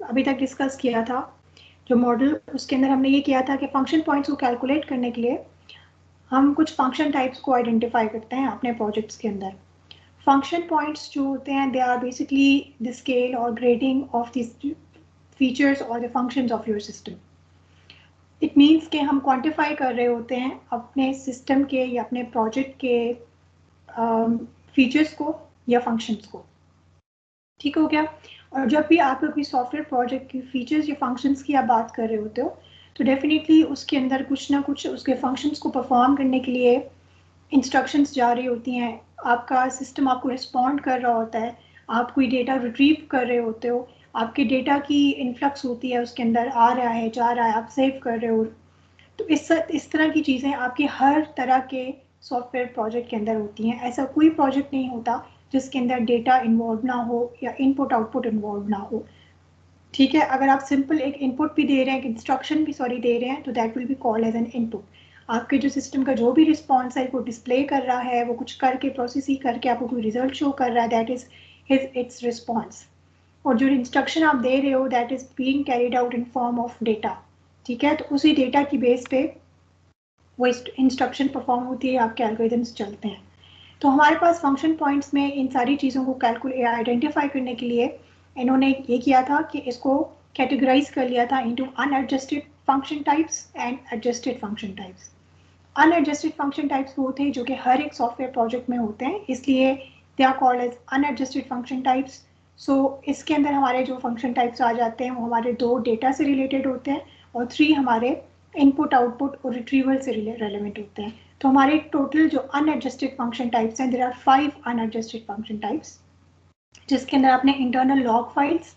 अभी तक डिस्कस किया था जो मॉडल, उसके अंदर हमने ये किया था कि फंक्शन पॉइंट्स को कैलकुलेट करने के लिए हम कुछ फंक्शन टाइप्स को आइडेंटिफाई करते हैं अपने प्रोजेक्ट्स के अंदर। फंक्शन पॉइंट्स जो होते हैं they are basically the scale और ग्रेडिंग ऑफ द फीचर्स और the functions of your system. It means कि हम क्वांटिफाई कर रहे होते हैं अपने सिस्टम के या अपने प्रोजेक्ट के फीचर्स को या फंक्शंस को। ठीक हो गया। और जब भी आप कोई सॉफ्टवेयर प्रोजेक्ट की फीचर्स या फंक्शंस की आप बात कर रहे होते हो तो डेफिनेटली उसके अंदर कुछ ना कुछ उसके फंक्शंस को परफॉर्म करने के लिए इंस्ट्रक्शंस जा रही होती हैं। आपका सिस्टम आपको रिस्पॉन्ड कर रहा होता है, आप कोई डेटा रिट्रीव कर रहे होते हो, आपके डेटा की इन्फ्लक्स होती है, उसके अंदर आ रहा है जा रहा है, आप सेव कर रहे हो। तो इस तरह की चीज़ें आपके हर तरह के सॉफ्टवेयर प्रोजेक्ट के अंदर होती हैं। ऐसा कोई प्रोजेक्ट नहीं होता जिसके अंदर डेटा इन्वॉल्व ना हो या इनपुट आउटपुट इन्वॉल्व ना हो। ठीक है, अगर आप सिंपल एक इनपुट भी दे रहे हैं, इंस्ट्रक्शन भी दे रहे हैं, तो that will be called as an input. आपके जो सिस्टम का जो भी रिस्पॉन्स है वो डिस्प्ले कर रहा है, वो कुछ करके प्रोसेस ही करके आपको कोई रिजल्ट शो कर रहा है, दैट इज इट्स रिस्पॉन्स। और जो इंस्ट्रक्शन आप दे रहे हो that is being carried out in form of data. ठीक है, तो उसी डेटा की बेस पे वो इंस्ट्रक्शन परफॉर्म होती है, आपके एल्गोरिथम्स चलते हैं। तो हमारे पास फंक्शन पॉइंट्स में इन सारी चीज़ों को आइडेंटिफाई करने के लिए इन्होंने ये किया था कि इसको कैटेगराइज कर लिया था into unadjusted function types and adjusted function types. Unadjusted function types वो थे जो कि हर एक सॉफ्टवेयर प्रोजेक्ट में होते हैं, इसलिए they are called as unadjusted function types. So इसके अंदर हमारे जो फंक्शन टाइप्स आ जाते हैं वो हमारे 2 डेटा से रिलेटेड होते हैं और 3 हमारे इनपुट आउटपुट और रिट्रीवल से रेलेवेंट होते हैं। तो हमारे टोटल जो अनएडजस्टेड फंक्शन टाइप्स हैं, there are 5 unadjusted function types, जिसके अंदर आपने इंटरनल लॉग फाइल्स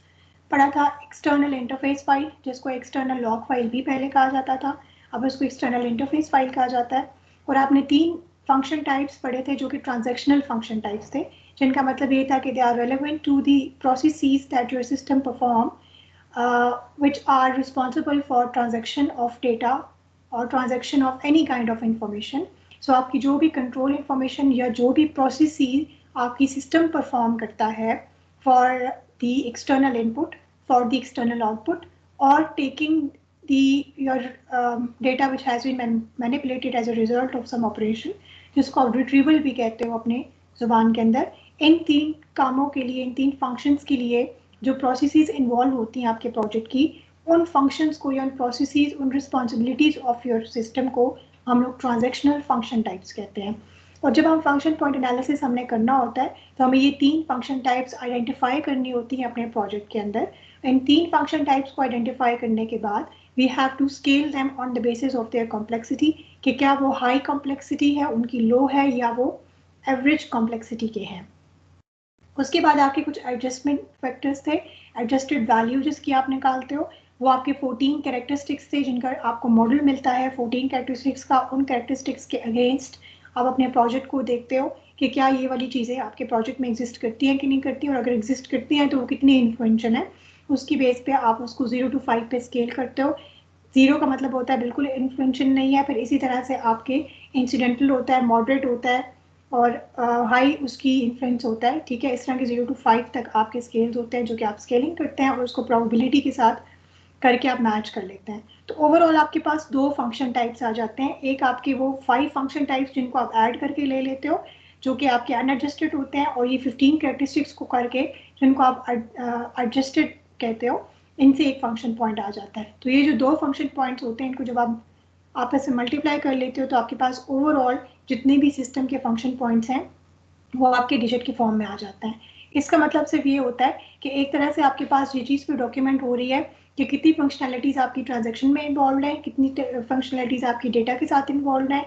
पढ़ा था, एक्सटर्नल इंटरफेस फाइल जिसको एक्सटर्नल लॉग फाइल भी पहले कहा जाता था, अब इसको एक्सटर्नल इंटरफेस फाइल कहा जाता है। और आपने 3 फंक्शन टाइप्स पढ़े थे जो कि ट्रांजैक्शनल फंक्शन टाइप्स थे, जिनका मतलब ये था कि they are relevant to the processes that your system perform which are responsible for transaction of data or transaction of any kind of information. So आपकी जो भी control information या जो भी processes आपकी system perform करता है for the external input, for the external output, or taking your data which has been manipulated as a result of some operation, जिसको आप retrieval भी कहते हो अपने जुबान के अंदर। इन 3 कामों के लिए, इन 3 functions के लिए जो प्रोसेसेस इन्वॉल्व होती हैं आपके प्रोजेक्ट की, उन फंक्शंस को या उन प्रोसेसेस, उन रिस्पॉन्सिबिलिटीज ऑफ योर सिस्टम को हम लोग ट्रांजैक्शनल फंक्शन टाइप्स कहते हैं। और जब हम फंक्शन पॉइंट एनालिसिस हमने करना होता है तो हमें ये 3 फंक्शन टाइप्स आइडेंटिफाई करनी होती हैं अपने प्रोजेक्ट के अंदर। इन 3 फंक्शन टाइप्स को आइडेंटिफाई करने के बाद we have to scale them on the basis of their complexity, कि क्या वो हाई कॉम्प्लेक्सिटी है, उनकी लो है, या वो एवरेज कॉम्प्लेक्सिटी के हैं। उसके बाद आपके कुछ एडजस्टमेंट फैक्टर्स थे, एडजस्टेड वैल्यू जिसकी आप निकालते हो, वो आपके 14 कैरेक्टरिस्टिक्स थे जिनका आपको मॉडल मिलता है। 14 कैरेक्टरिस्टिक्स का, उन कैरेक्टरिस्टिक्स के अगेंस्ट आप अपने प्रोजेक्ट को देखते हो कि क्या ये वाली चीज़ें आपके प्रोजेक्ट में एग्जिस्ट करती हैं कि नहीं करती, और अगर एग्जिस्ट करती हैं तो वो कितनी इन्फ्लुएंशियल है, उसकी बेस पे आप उसको 0 to 5 पे स्केल करते हो। 0 का मतलब होता है बिल्कुल इन्फ्लुएंशियल नहीं है, फिर इसी तरह से आपके इंसिडेंटल होता है, मॉडरेट होता है, और हाई उसकी इन्फ्लुएंस होता है। ठीक है, इस तरह के 0 to 5 तक आपके स्केल्स होते हैं जो कि आप स्केलिंग करते हैं और उसको प्रोबेबिलिटी के साथ करके आप मैच कर लेते हैं। तो ओवरऑल आपके पास 2 फंक्शन टाइप्स आ जाते हैं, एक आपके वो 5 फंक्शन टाइप्स जिनको आप ऐड करके ले लेते हो जो कि आपके अनएडजस्टेड होते हैं, और ये 15 कैरेक्टरिस्टिक्स को करके जिनको आप एडजस्टेड कहते हो, इनसे एक फंक्शन पॉइंट आ जाता है। तो ये जो 2 फंक्शन पॉइंट्स होते हैं, इनको जब आप आपस में मल्टीप्लाई कर लेते हो तो आपके पास ओवरऑल जितने भी सिस्टम के फंक्शन पॉइंट्स हैं वो आपके डिजिट के फॉर्म में आ जाता है। इसका मतलब सिर्फ ये होता है कि एक तरह से आपके पास ये चीज़ भी डॉक्यूमेंट हो रही है कि कितनी फंक्शनैलिटीज आपकी ट्रांजैक्शन में इन्वॉल्व है, कितनी फंक्शनैलिटीज आपकी डेटा के साथ इन्वॉल्व है,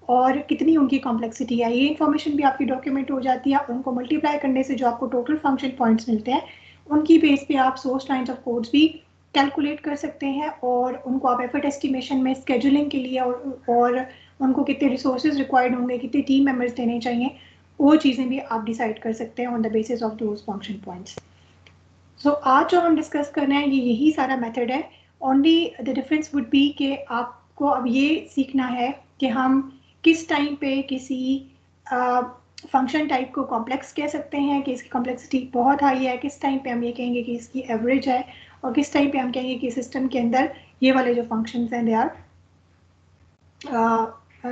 और कितनी उनकी कॉम्प्लेक्सिटी है। ये इन्फॉर्मेशन भी आपकी डॉक्यूमेंट हो जाती है। उनको मल्टीप्लाई करने से जो आपको टोटल फंक्शन पॉइंट्स मिलते हैं, उनकी बेस पे आप सोर्स लाइन्स ऑफ कोड्स भी कैलकुलेट कर सकते हैं, और उनको आप एफर्ट एस्टिमेशन में स्केजुलिंग के लिए और उनको कितने रिसोर्सेज रिक्वायर्ड होंगे, कितने टीम मेंबर्स देने चाहिए, वो चीज़ें भी आप डिसाइड कर सकते हैं on the basis of those function points. So आज जो हम डिस्कस कर रहे हैं ये यही सारा मेथड है। Only the difference would be कि आपको अब ये सीखना है कि हम किस टाइम पे किसी फंक्शन टाइप को कॉम्प्लेक्स कह सकते हैं कि इसकी कॉम्प्लेक्सिटी बहुत हाई है, किस टाइम पे हम ये कहेंगे कि इसकी एवरेज है, और किस टाइम पे हम कहेंगे कि सिस्टम के अंदर ये वाले जो फंक्शंस हैं दे आर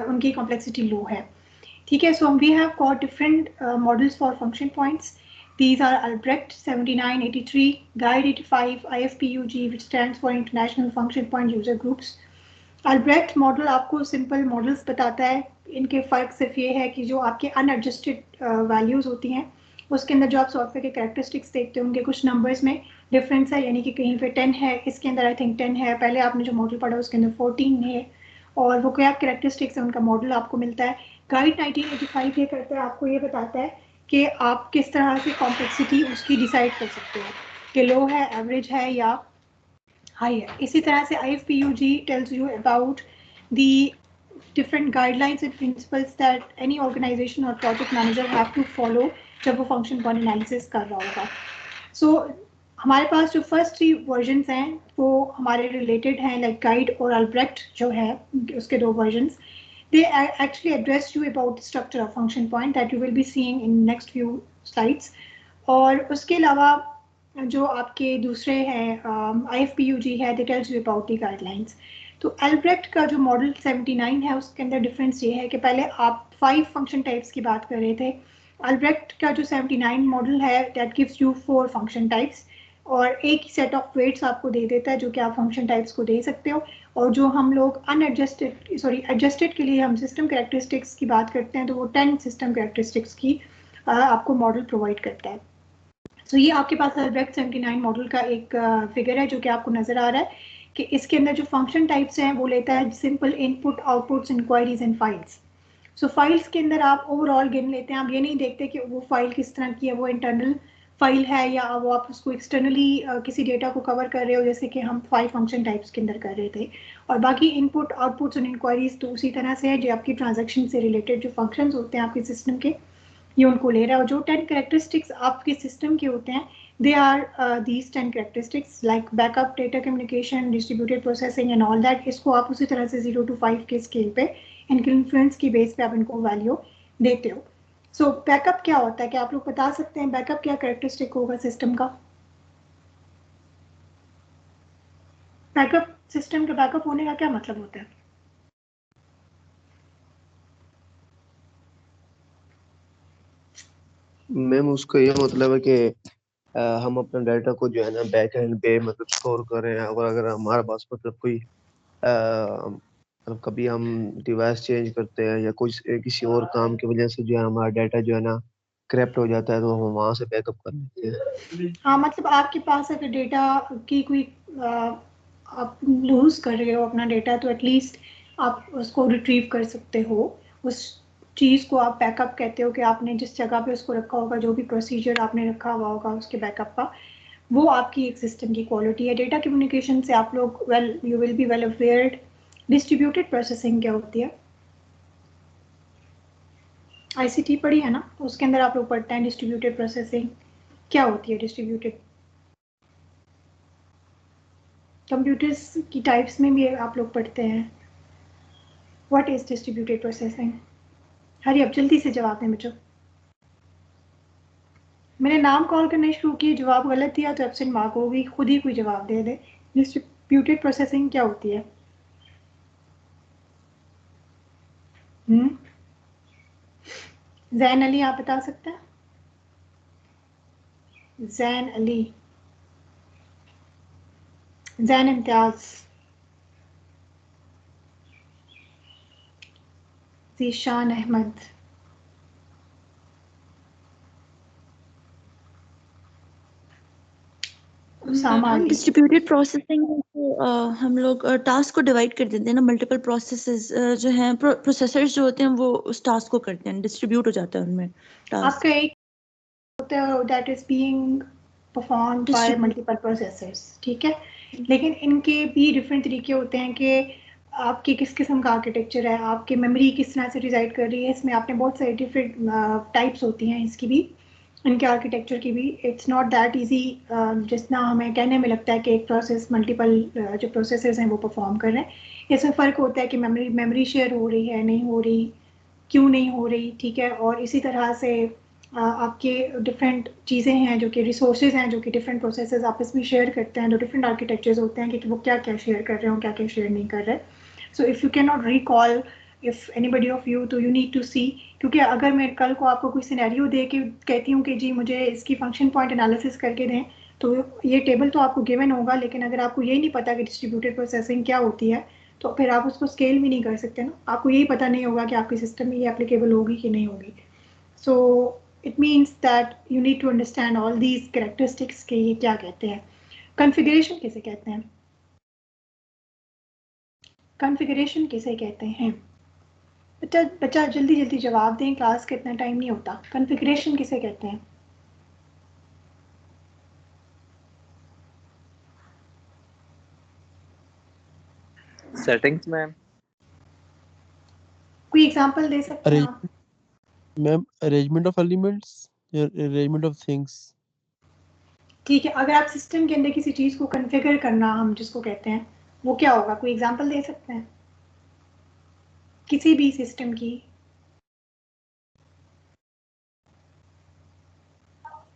उनकी कॉम्प्लेक्सिटी लो है। ठीक है, so we have got different models for function points. These are Albrecht 7983, Guide 85, IFPUG, which stands for International Function Point User Groups. Albrecht model आपको सिंपल मॉडल्स बताता है. इनके फ़र्क सिर्फ ये है कि जो आपके अनएडजस्टेड वैल्यूज़ होती हैं उसके अंदर जो आप सॉफ्टवेयर के कैरेक्टरिस्टिक्स देखते हो उनके कुछ नंबर्स में डिफरेंस है, यानी कि कहीं पे 10 है, इसके अंदर आई थिंक 10 है, पहले आपने जो मॉडल पढ़ा उसके अंदर 14 है, और वो क्या कैरेक्टरिस्टिक्स है उनका मॉडल आपको मिलता है. गाइड 1985 ये करता है, आपको ये बताता है कि आप किस तरह से कॉम्प्लेक्सिटी उसकी डिसाइड कर सकते हो कि लो है, एवरेज है या हाई है. इसी तरह से IFPUG tells you about the different guidelines and principles that any organization or project manager have to follow जब वो function point analysis कर रहा होगा. So हमारे पास जो फर्स्ट 3 वर्जन्स हैं वो हमारे रिलेटेड हैं, लाइक गाइड और अल्ब्रेक्ट जो है उसके 2 versions. They actually address you about the structure of function point that you will be seeing in next few slides. और उसके अलावा जो आपके दूसरे हैं IFPUG है, they tells you about the guidelines. तो अल्ब्रेक्ट का जो मॉडल 79 है उसके अंदर डिफरेंस ये है कि पहले आप 5 फंक्शन टाइप्स की बात कर रहे थे. अल्ब्रेक्ट का जो 79 मॉडल है that gives you 4 function types और एक ही सेट ऑफ वेट्स आपको दे देता है जो कि आप फंक्शन टाइप्स को दे सकते हो. और जो हम लोग एडजस्टेड के लिए हम सिस्टम कैरेक्टरिस्टिक्स की बात करते हैं तो वो 10 सिस्टम कैरेक्टरिस्टिक्स की आपको मॉडल प्रोवाइड करता है. सो ये आपके पास अल्ब्रेक्ट 79 मॉडल का एक फिगर है जो कि आपको नजर आ रहा है कि इसके अंदर जो फंक्शन टाइप्स हैं वो लेता है simple input, outputs, inquiries and files. So files के अंदर आप ओवरऑल गिन लेते हैं, आप ये नहीं देखते कि वो फाइल किस तरह की है, वो इंटरनल फाइल है या वो आप उसको एक्सटर्नली किसी डेटा को कवर कर रहे हो, जैसे कि हम 5 फंक्शन टाइप्स के अंदर कर रहे थे. और बाकी इनपुट, आउटपुट्स और इंक्वायरीज तो उसी तरह से है जो आपकी ट्रांजेक्शन से रिलेटेड जो फंक्शंस होते हैं आपके सिस्टम के, ये उनको ले रहा है. और जो 10 कैरेक्टरिस्टिक्स आपके सिस्टम के होते हैं they are these 10 characteristics like backup, data communication, distributed processing and all that. इसको आप उसी तरह से 0 to 5 के स्केल पे इनके इन्फ्लुएंस की बेस पे आप इनको वैल्यू देते हो. सो बैकअप क्या होता है, क्या आप लोग बता सकते हैं बैकअप क्या कैरेक्टरिस्टिक होगा सिस्टम का? बैकअप, सिस्टम का बैकअप होने का क्या मतलब होता है? मैम उसका ये मतलब है कि हम अपना डाटा को जो है ना बैक एंड पे मतलब स्टोर कर रहे हैं, और अगर हमारे पास मतलब कोई मतलब कभी हम डिवाइस चेंज करते हैं या कुछ किसी और काम की वजह से जो है हमारा डाटा जो है ना करप्ट हो जाता है तो हम वहां से बैकअप कर लेते हैं. हाँ, मतलब आपके पास अगर डेटा की कोई आप लूज कर रहे हो अपना डेटा तो एटलीस्ट आप उसको रिट्रीव कर सकते हो. उस चीज़ को आप बैकअप कहते हो कि आपने जिस जगह पे उसको रखा होगा, जो भी प्रोसीजर आपने रखा हुआ होगा उसके बैकअप का, वो आपकी एक सिस्टम की क्वालिटी है. डेटा कम्युनिकेशन से आप लोग you will be well अवेयर्ड. Distributed processing क्या होती है? ICT पढ़ी है ना, उसके अंदर आप लोग पढ़ते हैं डिस्ट्रीब्यूटेड प्रोसेसिंग. क्या होती है डिस्ट्रीब्यूटेड? कंप्यूटर्स की टाइप्स में भी आप लोग पढ़ते हैं. What is distributed processing? हरी अब जल्दी से जवाब दें बच्चों. मैंने नाम कॉल करने शुरू किए, जवाब गलत दिया तो एब्सेंट मार्क होगी. खुद ही कोई जवाब दे दे. डिस्ट्रीब्यूटेड प्रोसेसिंग क्या होती है? जैन अली आप बता सकते हैं? जैन अली, जैन इम्तियाज, जीशान अहमद. डिस्ट्रीब्यूटेड प्रोसेसिंग हम लोग टास्क को डिवाइड कर देते हैं ना, मल्टीपल प्रोसेसेस जो हैं, प्रोसेसर्स जो होते हैं वो उस टास्क को करते हैं, डिस्ट्रीब्यूट हो जाता है उनमें टास्क. आपका एक होता है that is being performed by multiple processors, ठीक है, लेकिन इनके भी डिफरेंट तरीके होते हैं कि आपकी किस किस्म का आर्किटेक्चर है, आपकी मेमोरी किस तरह से रिजाइड कर रही है. इसमें आपने बहुत सारी डिफरेंट टाइप्स होती हैं इसकी भी, इनके आर्किटेक्चर की भी. इट्स नॉट दैट इजी जितना हमें कहने में लगता है कि एक प्रोसेस मल्टीपल जो प्रोसेसर्स हैं वो परफॉर्म कर रहे हैं. इसमें फ़र्क होता है कि मेमोरी शेयर हो रही है, नहीं हो रही, क्यों नहीं हो रही, ठीक है। और इसी तरह से आपके डिफरेंट चीज़ें हैं जो कि रिसोर्सेज हैं जो कि डिफरेंट प्रोसेसेस आपस में शेयर करते हैं, जो डिफरेंट आर्किटेक्चर्स होते हैं कि वो क्या क्या शेयर कर रहे हो, क्या क्या शेयर नहीं कर रहे। सो if you can not recall if anybody of you, तो यू नीड टू सी, क्योंकि अगर मैं कल को आपको कोई सिनेरियो दे के कहती हूँ कि जी मुझे इसकी फंक्शन पॉइंट एनालिसिस करके दें, तो ये टेबल तो आपको गिवन होगा, लेकिन अगर आपको ये नहीं पता कि डिस्ट्रीब्यूटेड प्रोसेसिंग क्या होती है, तो फिर आप उसको स्केल भी नहीं कर सकते ना। आपको यही पता नहीं होगा कि आपके सिस्टम में ये एप्लीकेबल होगी कि नहीं होगी। So it means that you need to understand all these characteristics के ये क्या कहते हैं। कॉन्फ़िगरेशन किसे कहते हैं? कॉन्फ़िगरेशन किसे कहते हैं? बच्चा जल्दी जल्दी जवाब दें, क्लास का इतना टाइम नहीं होता। कॉन्फ़िगरेशन किसे कहते हैं? Settings ma'am. कोई एग्जांपल दे सकते हैं आप? मैम अरेंजमेंट ऑफ एलिमेंट्स या अरेंजमेंट ऑफ थिंग्स। ठीक है, अगर आप सिस्टम के अंदर किसी चीज़ को कॉन्फ़िगर करना हम जिसको कहते हैं, वो क्या होगा? कोई एग्जांपल दे सकते हैं किसी भी सिस्टम की?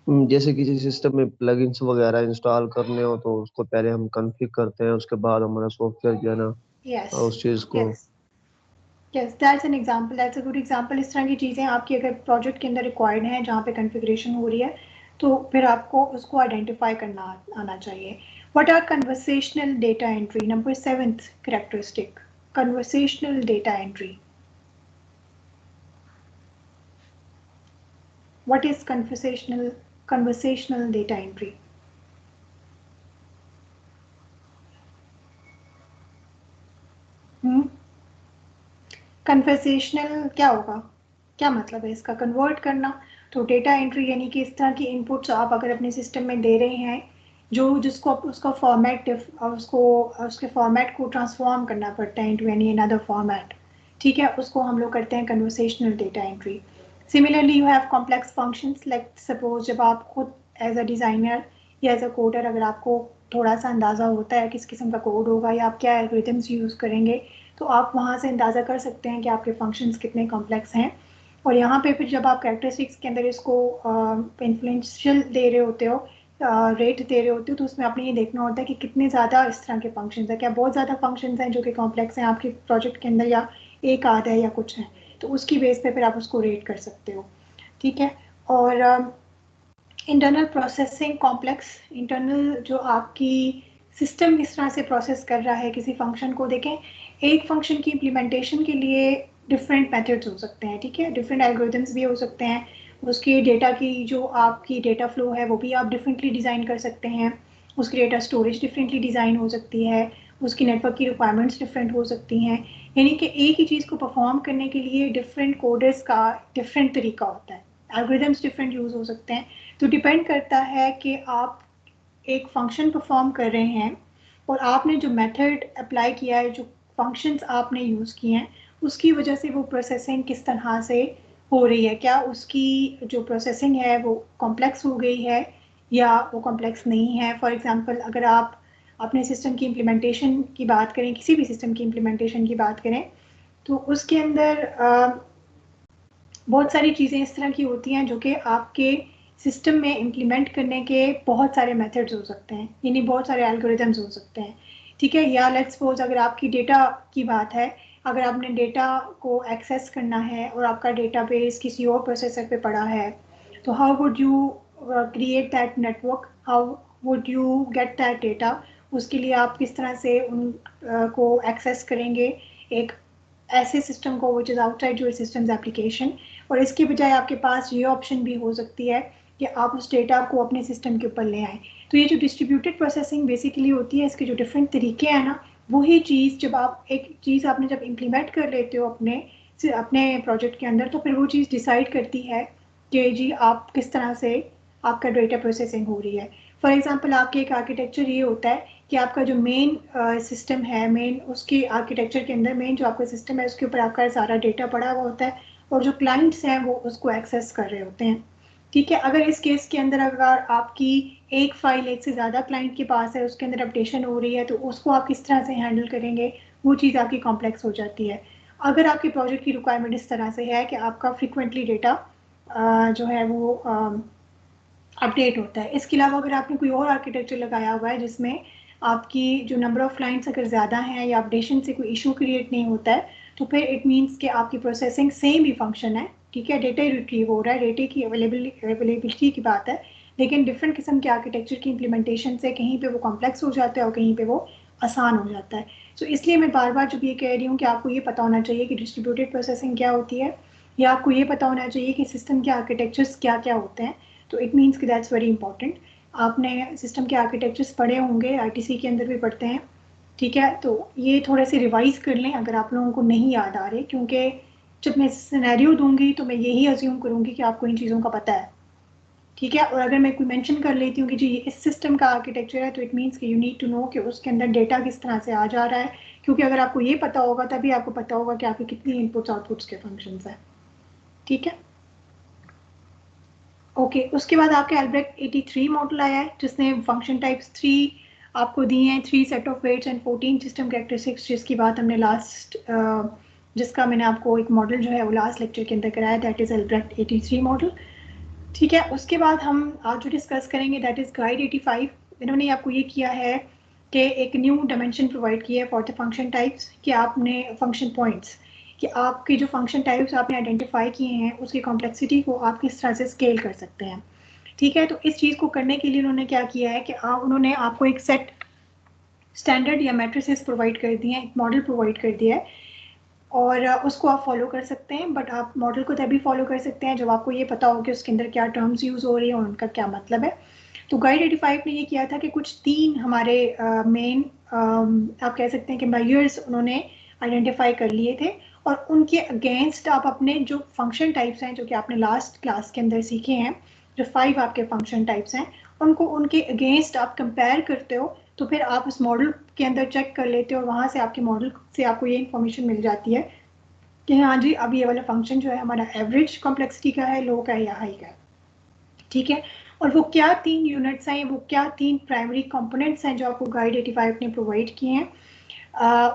जैसे किसी सिस्टम में प्लगइन्स वगैरह इंस्टॉल करने हो तो उसको पहले हम कॉन्फ़िग करते हैं, उसके बाद हमारा सॉफ्टवेयर जो है ना यस उस चीज़ को yes yes, that's an example, that's a good example. इस तरह की चीज़ें आपकी अगर प्रोजेक्ट के अंदर रिक्वायर्ड हैं जहाँ पे कॉन्फ़िगरेशन हो रही है, तो फिर आपको उसको आइडेंटिफाई करना आना चाहिए। What are conversational data entry? Number 7th characteristic, conversational data entry. What is conversational data entry? Conversational क्या होगा? क्या मतलब है इसका? कन्वर्ट करना। तो डेटा एंट्री यानी कि इस तरह की इनपुट्स आप अगर अपने सिस्टम में दे रहे हैं जो जिसको उसका फॉर्मेट उसके फॉर्मेट को ट्रांसफॉर्म करना पड़ता है इनटू एनी अनदर फॉर्मेट, ठीक है, उसको हम लोग करते हैं conversational data entry. Similarly you have complex functions, like suppose जब आप खुद एज अ डिज़ाइनर या एज अ कोडर अगर आपको थोड़ा सा अंदाज़ा होता है किस किस्म का कोड होगा या आप क्या एल्गोरिथम्स यूज़ करेंगे, तो आप वहाँ से अंदाज़ा कर सकते हैं कि आपके फंक्शंस कितने कॉम्प्लेक्स हैं। और यहाँ पे फिर जब आप कैरेक्टरिस्टिक्स के अंदर इसको इन्फ्लुएंशियल दे रहे होते हो, रेट दे रहे होते हो, तो उसमें आपने ये देखना होता है कि कितने ज़्यादा इस तरह के फंक्शंस हैं। क्या बहुत ज़्यादा फंक्शंस हैं जो कि कॉम्प्लेक्स हैं आपके प्रोजेक्ट के अंदर, या एक आध है या कुछ है, तो उसकी बेस पे फिर आप उसको रेट कर सकते हो, ठीक है। और इंटरनल प्रोसेसिंग कॉम्प्लेक्स, इंटरनल जो आपकी सिस्टम किस तरह से प्रोसेस कर रहा है किसी फंक्शन को। देखें, एक फंक्शन की इम्प्लीमेंटेशन के लिए डिफरेंट मेथड्स हो सकते हैं, ठीक है, डिफरेंट एल्गोरिथम्स भी हो सकते हैं। उसके डेटा की जो आपकी डेटा फ्लो है वो भी आप डिफरेंटली डिज़ाइन कर सकते हैं। उसकी डेटा स्टोरेज डिफरेंटली डिज़ाइन हो सकती है, उसकी नेटवर्क की रिक्वायरमेंट्स डिफरेंट हो सकती हैं। यानी कि एक ही चीज़ को परफॉर्म करने के लिए डिफरेंट कोडर्स का डिफरेंट तरीका होता है, एल्गोरिथम्स डिफरेंट यूज़ हो सकते हैं। तो डिपेंड करता है कि आप एक फंक्शन परफॉर्म कर रहे हैं और आपने जो मेथड अप्लाई किया है, जो फंक्शंस आपने यूज़ किए हैं, उसकी वजह से वो प्रोसेसिंग किस तरह से हो रही है। क्या उसकी जो प्रोसेसिंग है वो कॉम्प्लेक्स हो गई है या वो कॉम्प्लेक्स नहीं है। फॉर एग्जांपल अगर आप अपने सिस्टम की इम्प्लीमेंटेशन की बात करें, किसी भी सिस्टम की इम्प्लीमेंटेशन की बात करें, तो उसके अंदर बहुत सारी चीज़ें इस तरह की होती हैं जो कि आपके सिस्टम में इम्प्लीमेंट करने के बहुत सारे मेथड्स हो सकते हैं, यानी बहुत सारे एल्गोरिथम्स हो सकते हैं, ठीक है। या लेट्स सपोज अगर आपकी डेटा की बात है, अगर आपने डेटा को एक्सेस करना है और आपका डेटाबेस किसी और प्रोसेसर पे पड़ा है, तो how would you create that network, how would you get that data, उसके लिए आप किस तरह से उन को एक्सेस करेंगे एक ऐसे सिस्टम को which is outside your systems application. और इसके बजाय आपके पास ये ऑप्शन भी हो सकती है कि आप उस डेटा को अपने सिस्टम के ऊपर ले आएँ। तो ये जो डिस्ट्रीब्यूटेड प्रोसेसिंग बेसिकली होती है, इसके जो डिफरेंट तरीके हैं ना, वही चीज़ जब आप एक चीज़ आपने जब इम्प्लीमेंट कर लेते हो अपने प्रोजेक्ट के अंदर, तो फिर वो चीज़ डिसाइड करती है कि जी आप किस तरह से आपका डेटा प्रोसेसिंग हो रही है। फॉर एग्जांपल आपके एक आर्किटेक्चर ये होता है कि आपका जो मेन सिस्टम है, मेन उसके आर्किटेक्चर के अंदर मेन जो आपका सिस्टम है उसके ऊपर आपका सारा डेटा पड़ा हुआ होता है और जो क्लाइंट्स हैं वो उसको एक्सेस कर रहे होते हैं, ठीक है। अगर इस केस के अंदर अगर आपकी एक फाइल एक से ज़्यादा क्लाइंट के पास है, उसके अंदर अपडेशन हो रही है, तो उसको आप किस तरह से हैंडल करेंगे, वो चीज़ आपकी कॉम्प्लेक्स हो जाती है। अगर आपके प्रोजेक्ट की रिक्वायरमेंट इस तरह से है कि आपका फ्रिक्वेंटली डेटा जो है वो अपडेट होता है। इसके अलावा अगर आपने कोई और आर्किटेक्चर लगाया हुआ है जिसमें आपकी जो नंबर ऑफ लाइन्स अगर ज़्यादा हैं या अपडेशन से कोई इशू क्रिएट नहीं होता है, तो फिर इट मीन्स कि आपकी प्रोसेसिंग सेम ही फंक्शन है, ठीक है, डेटा रिट्रीव हो रहा है, डेटे की अवेलेबिलिटी की बात है, लेकिन डिफरेंट किस्म के आर्किटेक्चर की इम्प्लीमेंटेशन से कहीं पे वो कॉम्प्लेक्स हो जाता है और कहीं पे वो आसान हो जाता है। सो इसलिए मैं बार बार जब ये कह रही हूँ कि आपको ये पता होना चाहिए कि डिस्ट्रीब्यूटेड प्रोसेसिंग क्या होती है, या आपको ये पता होना चाहिए कि सिस्टम के आर्किटेक्चर्स क्या क्या होते हैं, तो इट मीन्स कि दैट्स वेरी इंपॉर्टेंट। आपने सिस्टम के आर्किटेक्चर्स पढ़े होंगे, आईटीसी के अंदर भी पढ़ते हैं, ठीक है, तो ये थोड़े से रिवाइज कर लें अगर आप लोगों को नहीं याद आ रहे, क्योंकि जब मैं सिनेरियो दूंगी तो मैं यही अज्यूम करूंगी कि आपको इन चीज़ों का पता है, ठीक है, और अगर मैं कोई मेंशन कर लेती हूँ कि जी इस सिस्टम का आर्किटेक्चर है, तो इट मीन्स कि यू नीड टू नो कि उसके अंदर डेटा किस तरह से आ जा रहा है, क्योंकि अगर आपको ये पता होगा तभी आपको पता होगा कि आपकी कितनी इनपुट्स आउटपुट्स के फंक्शंस हैं, ठीक है। ओके, उसके बाद आपके एल्ब्रेक्ट 83 मॉडल आया है जिसने फंक्शन टाइप्स 3 आपको दिए हैं, 3 set of weights and 14 system characteristics, जिसकी बात हमने जिसका मैंने आपको एक मॉडल जो है वो लास्ट लेक्चर के अंदर कराया, दैट इज एल्ब्रेक्ट 83 मॉडल, ठीक है। उसके बाद हम आज जो डिस्कस करेंगे दैट इज गाइड 85। इन्होंने आपको ये किया है कि एक न्यू डायमेंशन प्रोवाइड किया है फॉर द फंक्शन टाइप्स, कि आपने फंक्शन पॉइंट्स कि आपके जो फंक्शन टाइप्स आपने आइडेंटिफाई किए हैं उसकी कॉम्प्लेक्सिटी को आप किस तरह से स्केल कर सकते हैं, ठीक है। तो इस चीज़ को करने के लिए उन्होंने क्या किया है कि उन्होंने आपको एक सेट स्टैंडर्ड या मैट्रिसेस प्रोवाइड कर दिए हैं, एक मॉडल प्रोवाइड कर दिया है, और उसको आप फॉलो कर सकते हैं, बट आप मॉडल को तभी फॉलो कर सकते हैं जब आपको ये पता हो कि उसके अंदर क्या टर्म्स यूज़ हो रही हैं और उनका क्या मतलब है। तो गाइड 85 ने ये किया था कि कुछ 3 हमारे मेन आप कह सकते हैं कि मेजर्स उन्होंने आइडेंटिफाई कर लिए थे, और उनके अगेंस्ट आप अपने जो फंक्शन टाइप्स हैं जो कि आपने लास्ट क्लास के अंदर सीखे हैं, जो 5 आपके फंक्शन टाइप्स हैं, उनको उनके अगेंस्ट आप कंपेयर करते हो, तो फिर आप उस मॉडल के अंदर चेक कर लेते हो और वहाँ से आपके मॉडल से आपको ये इन्फॉर्मेशन मिल जाती है कि हाँ जी अब ये वाला फंक्शन जो है हमारा एवरेज कॉम्प्लेक्सिटी का है, लो का है या हाई का है, ठीक है। और वो क्या 3 यूनिट्स हैं, वो क्या 3 प्राइमरी कंपोनेंट्स हैं जो आपको गाइड 85 ने प्रोवाइड किए हैं,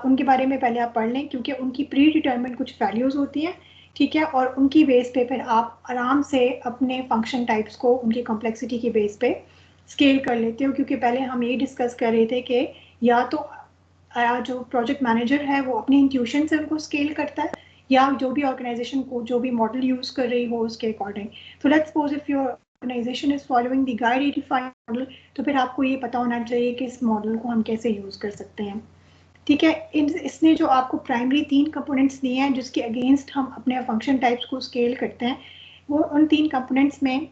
उनके बारे में पहले आप पढ़ लें, क्योंकि उनकी प्री डिटर्मिन कुछ वैल्यूज़ होती हैं, ठीक है, और उनकी बेस पे फिर आप आराम से अपने फंक्शन टाइप्स को उनकी कॉम्प्लेक्सिटी की बेस पे स्केल कर लेते हो, क्योंकि पहले हम ये डिस्कस कर रहे थे कि या तो जो प्रोजेक्ट मैनेजर है वो अपनी इंट्यूशन से उनको स्केल करता है, या जो भी ऑर्गेनाइजेशन को जो भी मॉडल यूज़ कर रही हो उसके अकॉर्डिंग। तो let's suppose if your organization is following the guide 85 model, तो फिर आपको ये पता होना चाहिए कि इस मॉडल को हम कैसे यूज़ कर सकते हैं, ठीक है। इसने जो आपको प्राइमरी 3 कंपोनेंट्स दिए हैं जिसके अगेंस्ट हम अपने फंक्शन टाइप्स को स्केल करते हैं, वो उन 3 कंपोनेंट्स में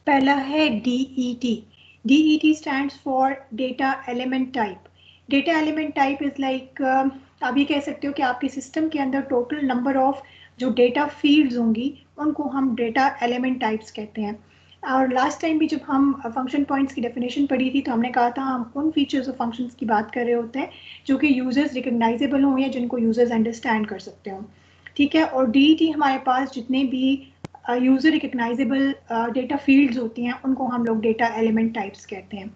पहला है DET। DET stands for data element type. Data element type is like आप ये कह सकते हो कि आपके सिस्टम के अंदर टोटल नंबर ऑफ जो डेटा फील्ड्स होंगी उनको हम डेटा एलिमेंट टाइप्स कहते हैं। और लास्ट टाइम भी जब हम फंक्शन पॉइंट्स की डेफिनेशन पढ़ी थी तो हमने कहा था हम उन फीचर्स और फंक्शंस की बात कर रहे होते हैं जो कि यूजर्स रिकग्नाइजेबल हों या जिनको यूजर्स अंडरस्टैंड कर सकते हो, ठीक है। और DET हमारे पास जितने भी यूजर रिकग्नाइजेबल डेटा फील्ड्स होती हैं उनको हम लोग डेटा एलिमेंट टाइप्स कहते हैं।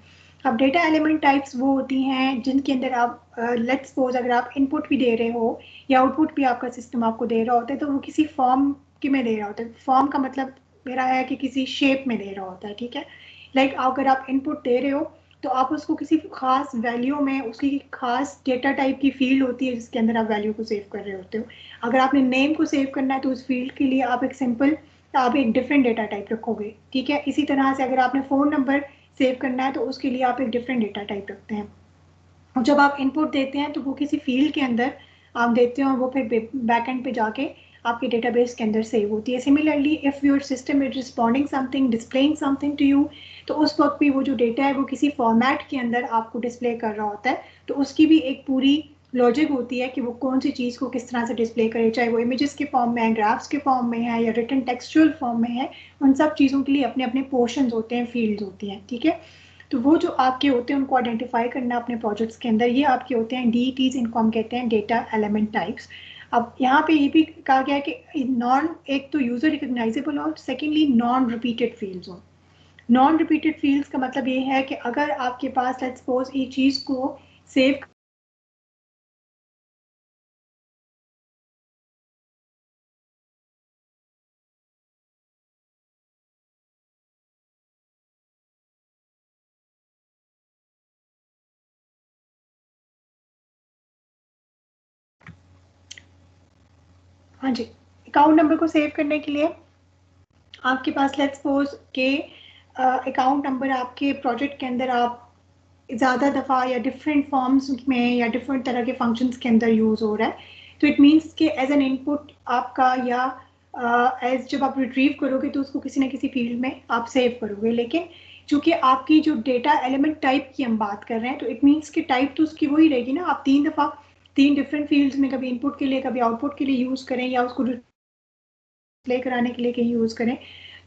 अब डेटा एलिमेंट टाइप्स वो होती हैं जिनके अंदर आप लेट्स सपोज अगर आप इनपुट भी दे रहे हो या आउटपुट भी आपका सिस्टम आपको दे रहा होता है तो वो किसी फॉर्म के में दे रहा होता है। फॉर्म का मतलब मेरा है कि किसी शेप में दे रहा होता है, ठीक है। लाइक अगर आप इनपुट दे रहे हो तो आप उसको किसी खास वैल्यू में उसकी खास डेटा टाइप की फील्ड होती है जिसके अंदर आप वैल्यू को सेव कर रहे होते हो। अगर आपने नेम को सेव करना है तो उस फील्ड के लिए आप एक सिंपल आप एक डिफरेंट डेटा टाइप रखोगे, ठीक है। इसी तरह से अगर आपने फ़ोन नंबर सेव करना है तो उसके लिए आप एक डिफरेंट डेटा टाइप रखते हैं। और जब आप इनपुट देते हैं तो वो किसी फील्ड के अंदर आप देते हो और वो फिर बैक एंड पे जाके आपके डेटाबेस के अंदर सेव होती है। Similarly if your system is responding something, displaying something to you, तो उस वक्त भी वो जो डेटा है वो किसी फॉर्मेट के अंदर आपको डिस्प्ले कर रहा होता है, तो उसकी भी एक पूरी लॉजिक होती है कि वो कौन सी चीज़ को किस तरह से डिस्प्ले करे, चाहे वो इमेजेस के फॉर्म में है, ग्राफ्स के फॉर्म में है या रिटन टेक्सचुअल फॉर्म में है। उन सब चीज़ों के लिए अपने अपने पोर्शंस होते हैं, फील्ड्स होती हैं, ठीक है। तो वो जो आपके होते हैं उनको आइडेंटिफाई करना अपने प्रोजेक्ट्स के अंदर, ये आपके होते हैं DETs, इनको हम कहते हैं डेटा एलिमेंट टाइप्स। अब यहाँ पे ये भी कहा गया है कि एक तो यूजर रिकग्नाइजेबल हो, सेकेंडली नॉन रिपीटेड फील्ड्स हो। नॉन रिपीटेड फील्ड्स का मतलब ये है कि अगर आपके पास लेट्स सपोज एक चीज़ को सेव हाँ जी, अकाउंट नंबर को सेव करने के लिए आपके पास लेट्स सपोज के अकाउंट नंबर आपके प्रोजेक्ट के अंदर आप ज़्यादा दफ़ा या डिफरेंट फॉर्म्स में या डिफरेंट तरह के फंक्शंस के अंदर यूज़ हो रहा है, तो इट मीन्स कि एज एन इनपुट आपका या एज जब आप रिट्रीव करोगे तो उसको किसी न किसी फील्ड में आप सेव करोगे, लेकिन चूंकि आपकी जो डेटा एलिमेंट टाइप की हम बात कर रहे हैं तो इट मीन्स कि टाइप तो उसकी वही रहेगी ना। आप 3 दफ़ा 3 डिफरेंट फील्ड्स में कभी इनपुट के लिए कभी आउटपुट के लिए यूज़ करें या उसको प्ले कराने के लिए कहीं यूज़ करें,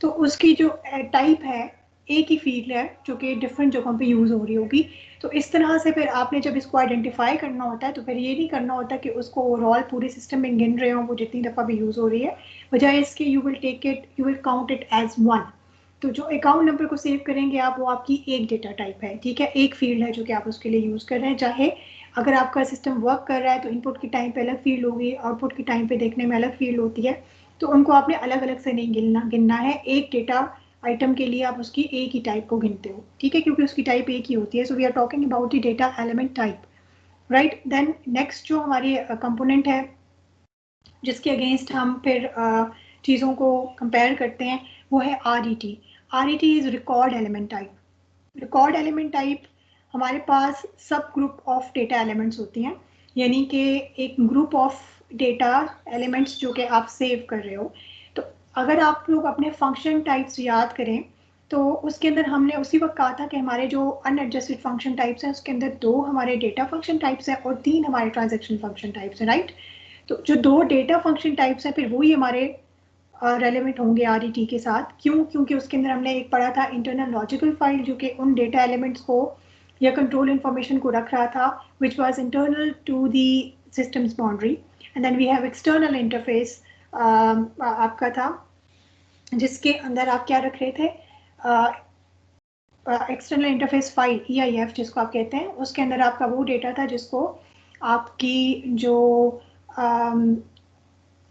तो उसकी जो टाइप है एक ही फील्ड है जो कि डिफरेंट जगहों पे यूज़ हो रही होगी। तो इस तरह से फिर आपने जब इसको आइडेंटिफाई करना होता है तो फिर ये नहीं करना होता कि उसको ओवरऑल पूरे सिस्टम में गिन रहे हो वो जितनी दफ़ा भी यूज़ हो रही है, बजाय इसके you will count it as one. तो जो अकाउंट नंबर को सेव करेंगे आप, वो आपकी एक डेटा टाइप है, ठीक है, एक फील्ड है जो कि आप उसके लिए यूज़ कर रहे हैं। चाहे अगर आपका सिस्टम वर्क कर रहा है तो इनपुट के टाइम पे अलग फील्ड होगी, आउटपुट के टाइम पे देखने में अलग फील्ड होती है, तो उनको आपने अलग अलग से नहीं गिनना है। एक डेटा आइटम के लिए आप उसकी एक ही टाइप को गिनते हो, ठीक है, क्योंकि उसकी टाइप एक ही होती है। So we are talking about the data element type, right. Then next जो हमारी कंपोनेंट है जिसके अगेंस्ट हम फिर चीज़ों को कंपेयर करते हैं वो है RET। RET is record element type. Record element type हमारे पास सब ग्रुप ऑफ डेटा एलिमेंट्स होती हैं, यानी कि एक ग्रुप ऑफ डेटा एलिमेंट्स जो कि आप सेव कर रहे हो। तो अगर आप लोग अपने फंक्शन टाइप्स याद करें तो उसके अंदर हमने उसी वक्त कहा था कि हमारे जो अनएडजस्टेड फंक्शन टाइप्स हैं उसके अंदर 2 हमारे डेटा फंक्शन टाइप्स हैं और 3 हमारे ट्रांजैक्शन फंक्शन टाइप्स हैं, राइट। तो जो 2 डेटा फंक्शन टाइप्स हैं फिर वही हमारे रेलेवेंट होंगे RET के साथ। क्यों? क्योंकि उसके अंदर हमने एक पढ़ा था इंटरनल लॉजिकल फाइल जो कि उन डेटा एलिमेंट्स को या कंट्रोल इंफॉर्मेशन को रख रहा था which was internal to the systems boundary. And then we have external interface आपका था जिसके अंदर आप क्या रख रहे थे, एक्सटर्नल इंटरफेस फाइल EIF जिसको आप कहते हैं, उसके अंदर आपका वो डेटा था जिसको आपकी जो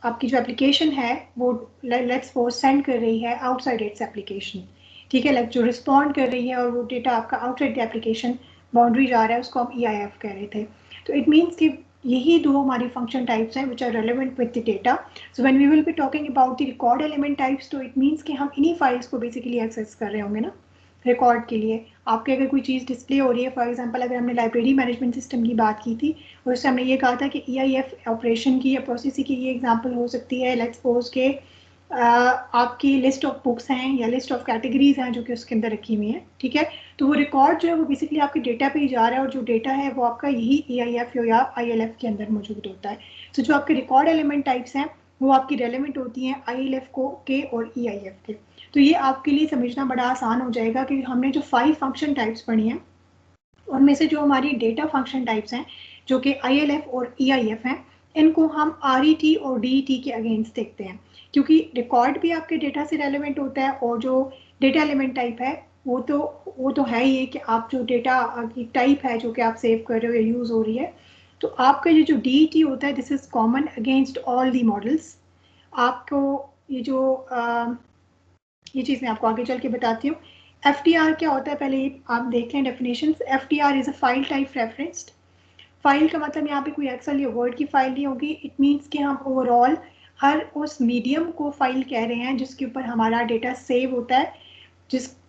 आपकी जो एप्लीकेशन है वो लेट्स सपोज सेंड कर रही है आउटसाइड इट्स एप्लीकेशन, ठीक है, जो रिस्पॉन्ड कर रही है और वो डेटा आपका आउटसाइड द एप्लीकेशन बाउंड्री जा रहा है उसको हम EIF कह रहे थे। तो इट मीन्स कि यही 2 हमारी फंक्शन टाइप्स हैं which are relevant with the data. So when we will be talking about the record element types तो इट मीन्स कि हम इन्हीं फाइल्स को बेसिकली एक्सेस कर रहे होंगे ना रिकॉर्ड के लिए। आपके अगर कोई चीज़ डिस्प्ले हो रही है, फॉर एग्जांपल अगर हमने लाइब्रेरी मैनेजमेंट सिस्टम की बात की थी और उससे हमने ये कहा था कि EIF ऑपरेशन की या प्रोसेसिंग की ये एग्जांपल हो सकती है लेट्स सपोज के आपकी लिस्ट ऑफ बुक्स हैं या लिस्ट ऑफ कैटेगरीज हैं जो कि उसके अंदर रखी हुई हैं, ठीक है। तो वो रिकॉर्ड जो है वो बेसिकली आपके डेटा पे ही जा रहा है और जो डेटा है वो आपका यही EIF या ILF के अंदर मौजूद होता है। तो जो आपके रिकॉर्ड एलिमेंट टाइप्स हैं वो आपकी रेलेवेंट होती हैं ILF के और EIF के। तो ये आपके लिए समझना बड़ा आसान हो जाएगा कि हमने जो 5 फंक्शन टाइप्स पढ़ी हैं उनमें से जो हमारी डेटा फंक्शन टाइप्स हैं जो कि ILF और EIF हैं, इनको हम RET और DET के अगेंस्ट देखते हैं, क्योंकि रिकॉर्ड भी आपके डेटा से रेलेवेंट होता है और जो डेटा एलिमेंट टाइप है वो तो है ही कि आप जो डेटा की टाइप है जो कि आप सेव कर रहे हो या यूज़ हो रही है। तो आपका ये जो DET होता है this is common against all the models. आपको ये जो ये चीज़ मैं आपको आगे चल के बताती हूँ। FTR क्या होता है पहले आप देख लें definition. FTR is a file type referenced. File का मतलब यहाँ पे कोई एक्सेल या वर्ड की फाइल नहीं होगी। इट मीन्स कि हम ओवरऑल हर उस मीडियम को फाइल कह रहे हैं जिसके ऊपर हमारा डेटा सेव होता है,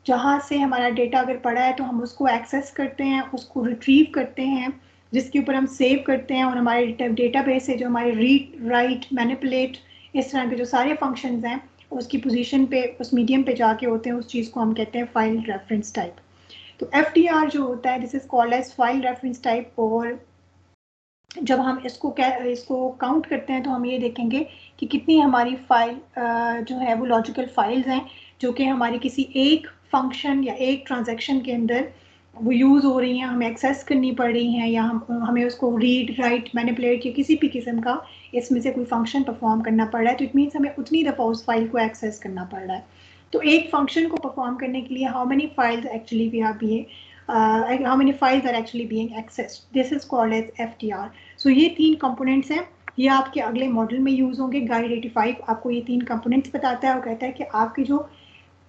जहाँ से हमारा डेटा अगर पड़ा है तो हम उसको एक्सेस करते हैं, उसको रिट्रीव करते हैं, जिसके ऊपर हम सेव करते हैं और हमारे डेटा बेस से जो हमारे रीड राइट मैनिपुलेट इस तरह के जो सारे फंक्शंस हैं उसकी पोजीशन पे उस मीडियम पे जाके होते हैं, उस चीज़ को हम कहते हैं फाइल रेफरेंस टाइप। तो FTR जो होता है this is called as file reference type. और जब हम इसको काउंट करते हैं तो हम ये देखेंगे कि कितनी हमारी फाइल जो है वो लॉजिकल फाइल्स हैं जो कि हमारी किसी एक फंक्शन या एक ट्रांजैक्शन के अंदर वो यूज़ हो रही हैं, हमें एक्सेस करनी पड़ रही हैं या हमें उसको रीड राइट मैनिपुलेट या किसी भी किस्म का इसमें से कोई फंक्शन परफॉर्म करना पड़ रहा है। तो इट मीन्स हमें उतनी दफ़ा उस फाइल को एक्सेस करना पड़ रहा है। तो एक फंक्शन को परफॉर्म करने के लिए how many files actually we are being how many files are actually being accessed, this is called as FTR. So ये 3 कंपोनेंट्स हैं, ये आपके अगले मॉडल में यूज़ होंगे। गाइड 85 आपको ये 3 कंपोनेंट्स बताता है और कहता है कि आपके जो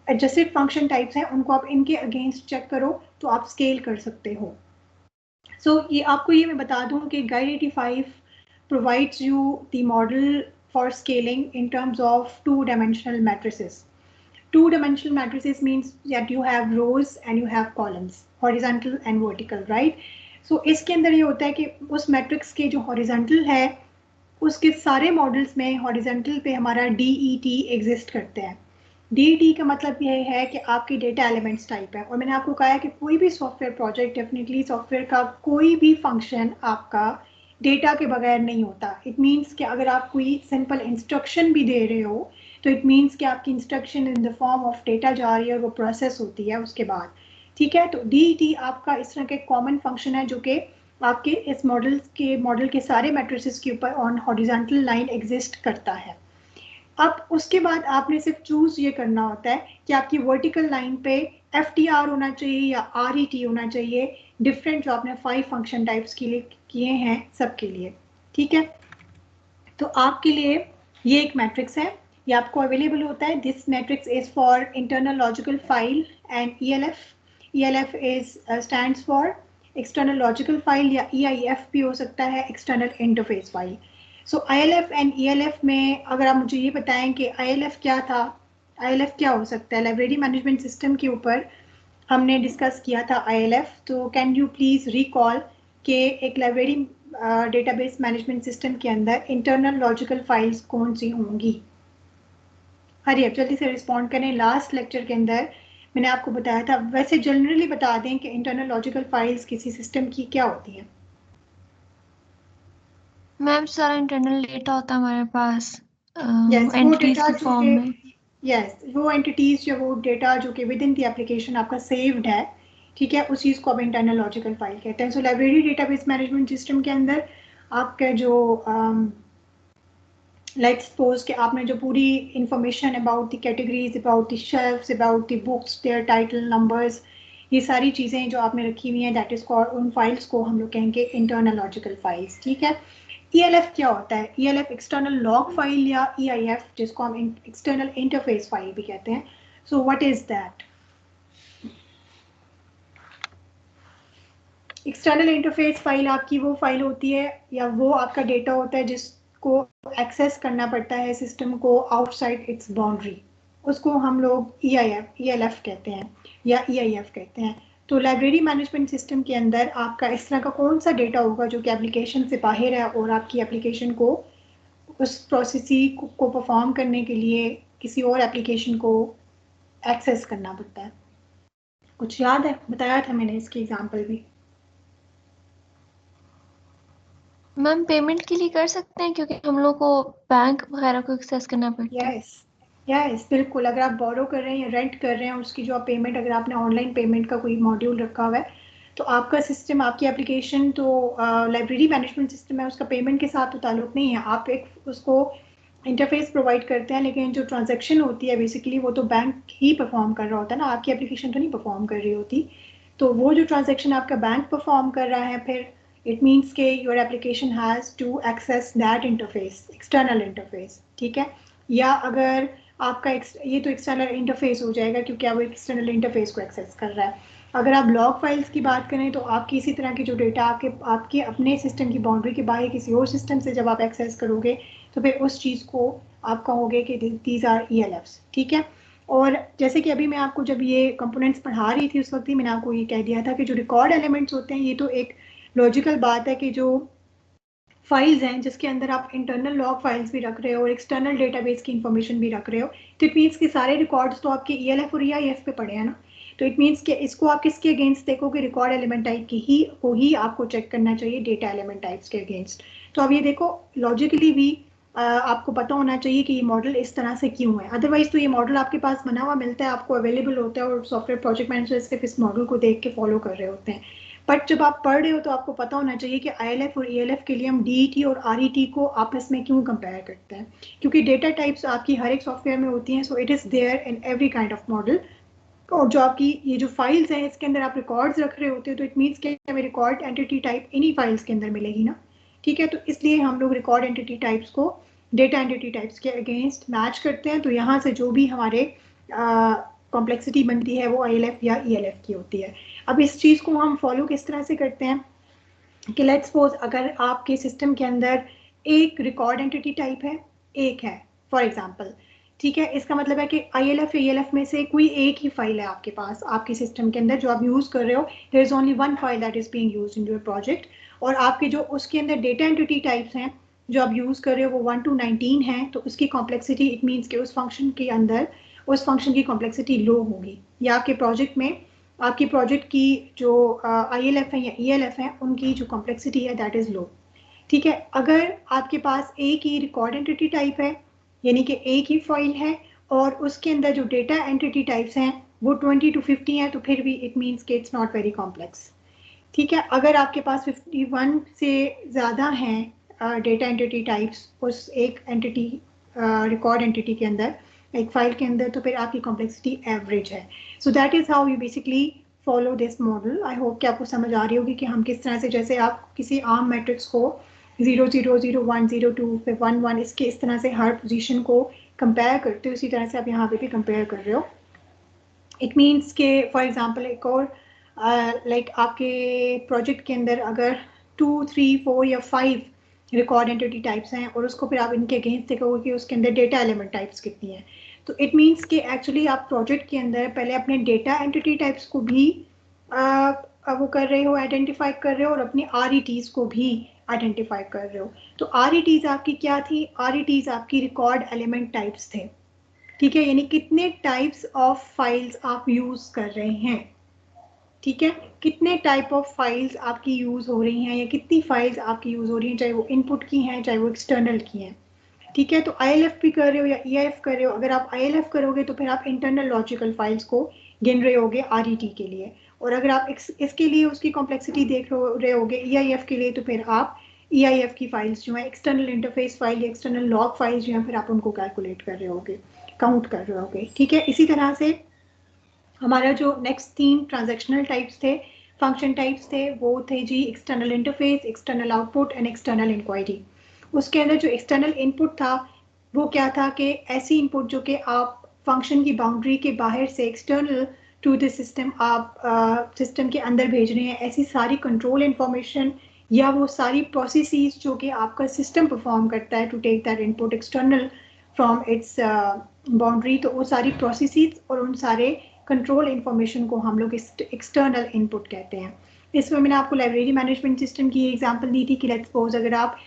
एडजस्टेड फंक्शन टाइप्स हैं उनको आप इनके अगेंस्ट चेक करो तो आप स्केल कर सकते हो। सो ये आपको ये मैं बता दूं कि guide 85 provides you the model for scaling in terms of two-dimensional matrices. Two-dimensional matrices means that you have rows and you have columns, horizontal and vertical, right? So इसके अंदर ये होता है कि उस मैट्रिक्स के जो horizontal है उसके सारे मॉडल्स में horizontal पे हमारा DET एग्जिस्ट करते हैं. DET का मतलब ये है कि आपकी डेटा एलिमेंट्स टाइप है. और मैंने आपको कहा है कि कोई भी सॉफ्टवेयर प्रोजेक्ट, डेफिनेटली सॉफ्टवेयर का कोई भी फंक्शन आपका डेटा के बगैर नहीं होता. इट मीन्स कि अगर आप कोई सिंपल इंस्ट्रक्शन भी दे रहे हो तो इट मीन्स कि आपकी instruction in the form of data जा रही है और वो प्रोसेस होती है उसके बाद. ठीक है, तो DET आपका इस तरह के कॉमन फंक्शन है जो कि आपके इस मॉडल के सारे मैट्रिसेस के ऊपर ऑन हॉरिजॉन्टल लाइन एग्जिस्ट करता है. अब उसके बाद आपने सिर्फ चूज ये करना होता है कि आपकी वर्टिकल लाइन पे FTR होना चाहिए या RET होना चाहिए, डिफरेंट जो आपने 5 फंक्शन टाइप्स के लिए किए हैं सबके लिए. ठीक है, तो आपके लिए ये एक मैट्रिक्स है, ये आपको अवेलेबल होता है. This matrix is for internal logical file and ELF is stands for external logical file, या EIF भी हो सकता है, external interface file. So ILF and ELF में अगर आप मुझे ये बताएं कि ILF क्या था, ILF क्या हो सकता है. लाइब्रेरी मैनेजमेंट सिस्टम के ऊपर हमने डिस्कस किया था ILF. तो कैन यू प्लीज रिकॉल कि एक लाइब्रेरी डेटाबेस मैनेजमेंट सिस्टम के अंदर इंटरनल लॉजिकल फाइल्स कौन सी होंगी? हरी अब जल्दी से रिस्पॉन्ड करें. लास्ट लेक्चर के अंदर मैंने आपको बताया था. वैसे जनरली बता दें कि इंटरनल लॉजिकल फाइल्स किसी सिस्टम की क्या होती हैं. मैम सारा इंटरनल डेटा होता है हमारे पास Yes, वो एंटिटीज डेटा की जो फॉर्म कि में. यस वो एंटिटीज या वो डेटा जो कि विद इन द एप्लीकेशन आपका सेव्ड है. ठीक है, उस चीज़ को आप इंटरनल लॉजिकल फाइल कहते हैं. सो लाइब्रेरी डेटाबेस मैनेजमेंट सिस्टम के अंदर आपका जो लेट्स सपोज कि आपने जो पूरी information about the categories, about the shelves, about the books, their title, numbers, ये सारी चीज़ें जो आपने रखी हुई हैं, दैट इज कॉल्ड, उन फाइल्स को हम लोग कहेंगे इंटरनल लॉजिकल फाइल्स. ठीक है, ELF क्या होता है? ELF एक्सटर्नल लॉग फाइल या EIF जिसको हम एक्सटर्नल इंटरफेस फाइल भी कहते हैं. So what is that? External interface file आपकी वो फाइल होती है या वो आपका डेटा होता है जिसको एक्सेस करना पड़ता है सिस्टम को आउटसाइड इट्स बाउंड्री. उसको हम लोग ELF कहते हैं या EIF कहते हैं. तो लाइब्रेरी मैनेजमेंट सिस्टम के अंदर आपका इस तरह का कौन सा डेटा होगा जो कि एप्लीकेशन से बाहर है और आपकी एप्लीकेशन को उस प्रोसेसिंग को परफॉर्म करने के लिए किसी और एप्लीकेशन को एक्सेस करना पड़ता है? कुछ याद है? बताया था मैंने इसकी एग्जांपल भी. मैम पेमेंट के लिए कर सकते हैं क्योंकि हम लोग को बैंक वगैरह को एक्सेस करना पड़ता है. यस बिल्कुल. अगर आप बोरो कर रहे हैं या रेंट कर रहे हैं उसकी जो आप पेमेंट, अगर आपने ऑनलाइन पेमेंट का कोई मॉड्यूल रखा हुआ है तो आपका सिस्टम, आपकी एप्लीकेशन तो लाइब्रेरी मैनेजमेंट सिस्टम है, उसका पेमेंट के साथ तो ताल्लुक नहीं है. आप एक उसको इंटरफेस प्रोवाइड करते हैं लेकिन जो ट्रांजैक्शन होती है बेसिकली वो तो बैंक ही परफॉर्म कर रहा होता है ना, आपकी एप्लीकेशन तो नहीं परफॉर्म कर रही होती. तो वो जो ट्रांजैक्शन आपका बैंक परफॉर्म कर रहा है, फिर इट मीन्स के your application has to access that interface, external interface. ठीक है, या अगर आपका ये तो एक्सटर्नल इंटरफेस हो जाएगा क्योंकि आप एक्सटर्नल इंटरफेस को एक्सेस कर रहा है. अगर आप लॉग फाइल्स की बात करें तो आप किसी तरह की जो डेटा आपके अपने सिस्टम की बाउंड्री के बाहर किसी और सिस्टम से जब आप एक्सेस करोगे तो फिर उस चीज़ को आप कहोगे कि दीज आर ELFs. ठीक है, और जैसे कि अभी मैं आपको जब ये कंपोनेंट्स पढ़ा रही थी उस वक्त ही मैंने आपको ये कह दिया था कि जो रिकॉर्ड एलिमेंट्स होते हैं ये तो एक लॉजिकल बात है कि जो फाइल्स हैं जिसके अंदर आप इंटरनल लॉग फाइल्स भी रख रहे हो और एक्सटर्नल डेटाबेस की इंफॉर्मेशन भी रख रहे हो, तो इट मीन्स कि सारे रिकॉर्ड्स तो आपके ELF और EIF पे पड़े हैं ना. तो इट मीन्स कि इसको आप किसके अगेंस्ट देखोगे? रिकॉर्ड एलिमेंट टाइप की ही आपको चेक करना चाहिए, डेटा एलिमेंट टाइप्स के अगेंस्ट. तो अब ये देखो लॉजिकली भी आपको पता होना चाहिए कि ये मॉडल इस तरह से क्यों है. अदरवाइज तो ये मॉडल आपके पास बना हुआ मिलता है, आपको अवेलेबल होता है और सॉफ्टवेयर प्रोजेक्ट मैनेजर सिर्फ इस मॉडल को देख के फॉलो कर रहे होते हैं. बट जब आप पढ़ रहे हो तो आपको पता होना चाहिए कि ILF और ELF के लिए हम DET और RET को आपस में क्यों कंपेयर करते हैं, क्योंकि डेटा टाइप्स आपकी हर एक सॉफ्टवेयर में होती हैं. So it is there in every kind of model. और जो आपकी ये जो फाइल्स हैं इसके अंदर आप रिकॉर्ड्स रख रहे होते हो तो इट मीन्स कि हमें रिकॉर्ड एंटिटी टाइप इन्हीं फाइल्स के अंदर मिलेगी ना. ठीक है, तो इसलिए हम लोग रिकॉर्ड एंटिटी टाइप्स को डेटा एंटिटी टाइप्स के अगेंस्ट मैच करते हैं. तो यहाँ से जो भी हमारे कॉम्प्लेक्सिटी बनती है वो ILF या ELF की होती है. अब इस चीज़ को हम फॉलो किस तरह से करते हैं कि लेट्स सपोज अगर आपके सिस्टम के अंदर एक रिकॉर्ड एंटिटी टाइप है एक है फॉर एग्जांपल, ठीक है, इसका मतलब है कि ILF ELF में से कोई एक ही फाइल है आपके पास आपके सिस्टम के अंदर जो आप यूज कर रहे हो, there is only one file that is being used in your project, और आपके जो उसके अंदर डेटा एंटिटी टाइप्स हैं जो आप यूज कर रहे हो वो 1 to 19 है, तो उसकी कॉम्प्लेक्सिटी इट मीन्स कि उस फंक्शन के अंदर उस फंक्शन की कॉम्प्लेक्सिटी लो होगी, या आपके प्रोजेक्ट में आपकी प्रोजेक्ट की जो ILF है या ELF है उनकी जो कॉम्प्लेक्सिटी है दैट इज लो, ठीक है। अगर आपके पास एक ही रिकॉर्ड एंटिटी टाइप है यानी कि एक ही फाइल है और उसके अंदर जो डेटा एंटिटी टाइप्स हैं वो 20 to 50 हैं, तो फिर भी इट मीन्स कि इट्स नॉट वेरी कॉम्प्लेक्स, ठीक है। अगर आपके पास 51 से ज़्यादा हैं डेटा एंटिटी टाइप्स उस एक एंटिटी रिकॉर्ड एंटिटी के अंदर, एक फाइल के अंदर, तो फिर आपकी कॉम्प्लेक्सिटी एवरेज है। So that is how you basically follow this model. I hope कि आपको समझ आ रही होगी कि हम किस तरह से, जैसे आप किसी आम मैट्रिक्स को 0 0 0 1 0 2 फिर 1 1 इसके इस तरह से हर पोजीशन को कंपेयर करते हो, उसी तरह से आप यहाँ पे भी कंपेयर कर रहे हो। इट मीन्स के फॉर एग्जांपल एक और लाइक आपके प्रोजेक्ट के अंदर अगर 2 3 4 या 5 रिकॉर्ड एंटिटी टाइप्स हैं और उसको फिर आप इनके अगेंस्ट देखोगे कि उसके अंदर डेटा एलिमेंट टाइप्स कितनी है, तो इट मीन्स कि एक्चुअली आप प्रोजेक्ट के अंदर पहले अपने डेटा एंटिटी टाइप्स को भी वो कर रहे हो, आइडेंटिफाई कर रहे हो, और अपनी RETs को भी आइडेंटिफाई कर रहे हो। तो RETs आपकी क्या थी? RETs आपकी रिकॉर्ड एलिमेंट टाइप्स थे, ठीक है, यानी कितने टाइप्स ऑफ फाइल्स आप यूज कर रहे हैं, ठीक है, कितने टाइप ऑफ फाइल्स आपकी यूज हो रही हैं या कितनी फाइल्स आपकी यूज हो रही हैं, चाहे वो इनपुट की हैं चाहे वो एक्सटर्नल की हैं, ठीक है। तो ILF भी कर रहे हो या EIF कर रहे हो, अगर आप ILF करोगे तो फिर आप इंटरनल लॉजिकल फाइल्स को गिन रहे होगे RET के लिए, और अगर आप इसके लिए उसकी कॉम्प्लेक्सिटी देख रहे होगे EIF के लिए, तो फिर आप EIF की फाइल्स जो है एक्सटर्नल इंटरफेस फाइल या एक्सटर्नल लॉग फाइल्स जो है फिर आप उनको कैलकुलेट कर रहे होगे, काउंट कर रहे होगे, ठीक है। इसी तरह से हमारा जो नेक्स्ट 3 ट्रांजैक्शनल टाइप्स थे, फंक्शन टाइप्स थे, वो थे जी external interface, external output and external inquiry. उसके अंदर जो एक्सटर्नल इनपुट था वो क्या था कि ऐसी इनपुट जो कि आप फंक्शन की बाउंड्री के बाहर से एक्सटर्नल टू द सिस्टम आप सिस्टम के अंदर भेज रहे हैं, ऐसी सारी कंट्रोल इंफॉर्मेशन या वो सारी प्रोसेसेस जो कि आपका सिस्टम परफॉर्म करता है to take that input external from its boundary, तो वो सारी प्रोसेसेस और उन सारे कंट्रोल इंफॉर्मेशन को हम लोग एक्सटर्नल इनपुट कहते हैं। इसमें मैंने आपको लाइब्रेरी मैनेजमेंट सिस्टम की एग्जांपल दी थी कि लेट्स सपोज अगर आप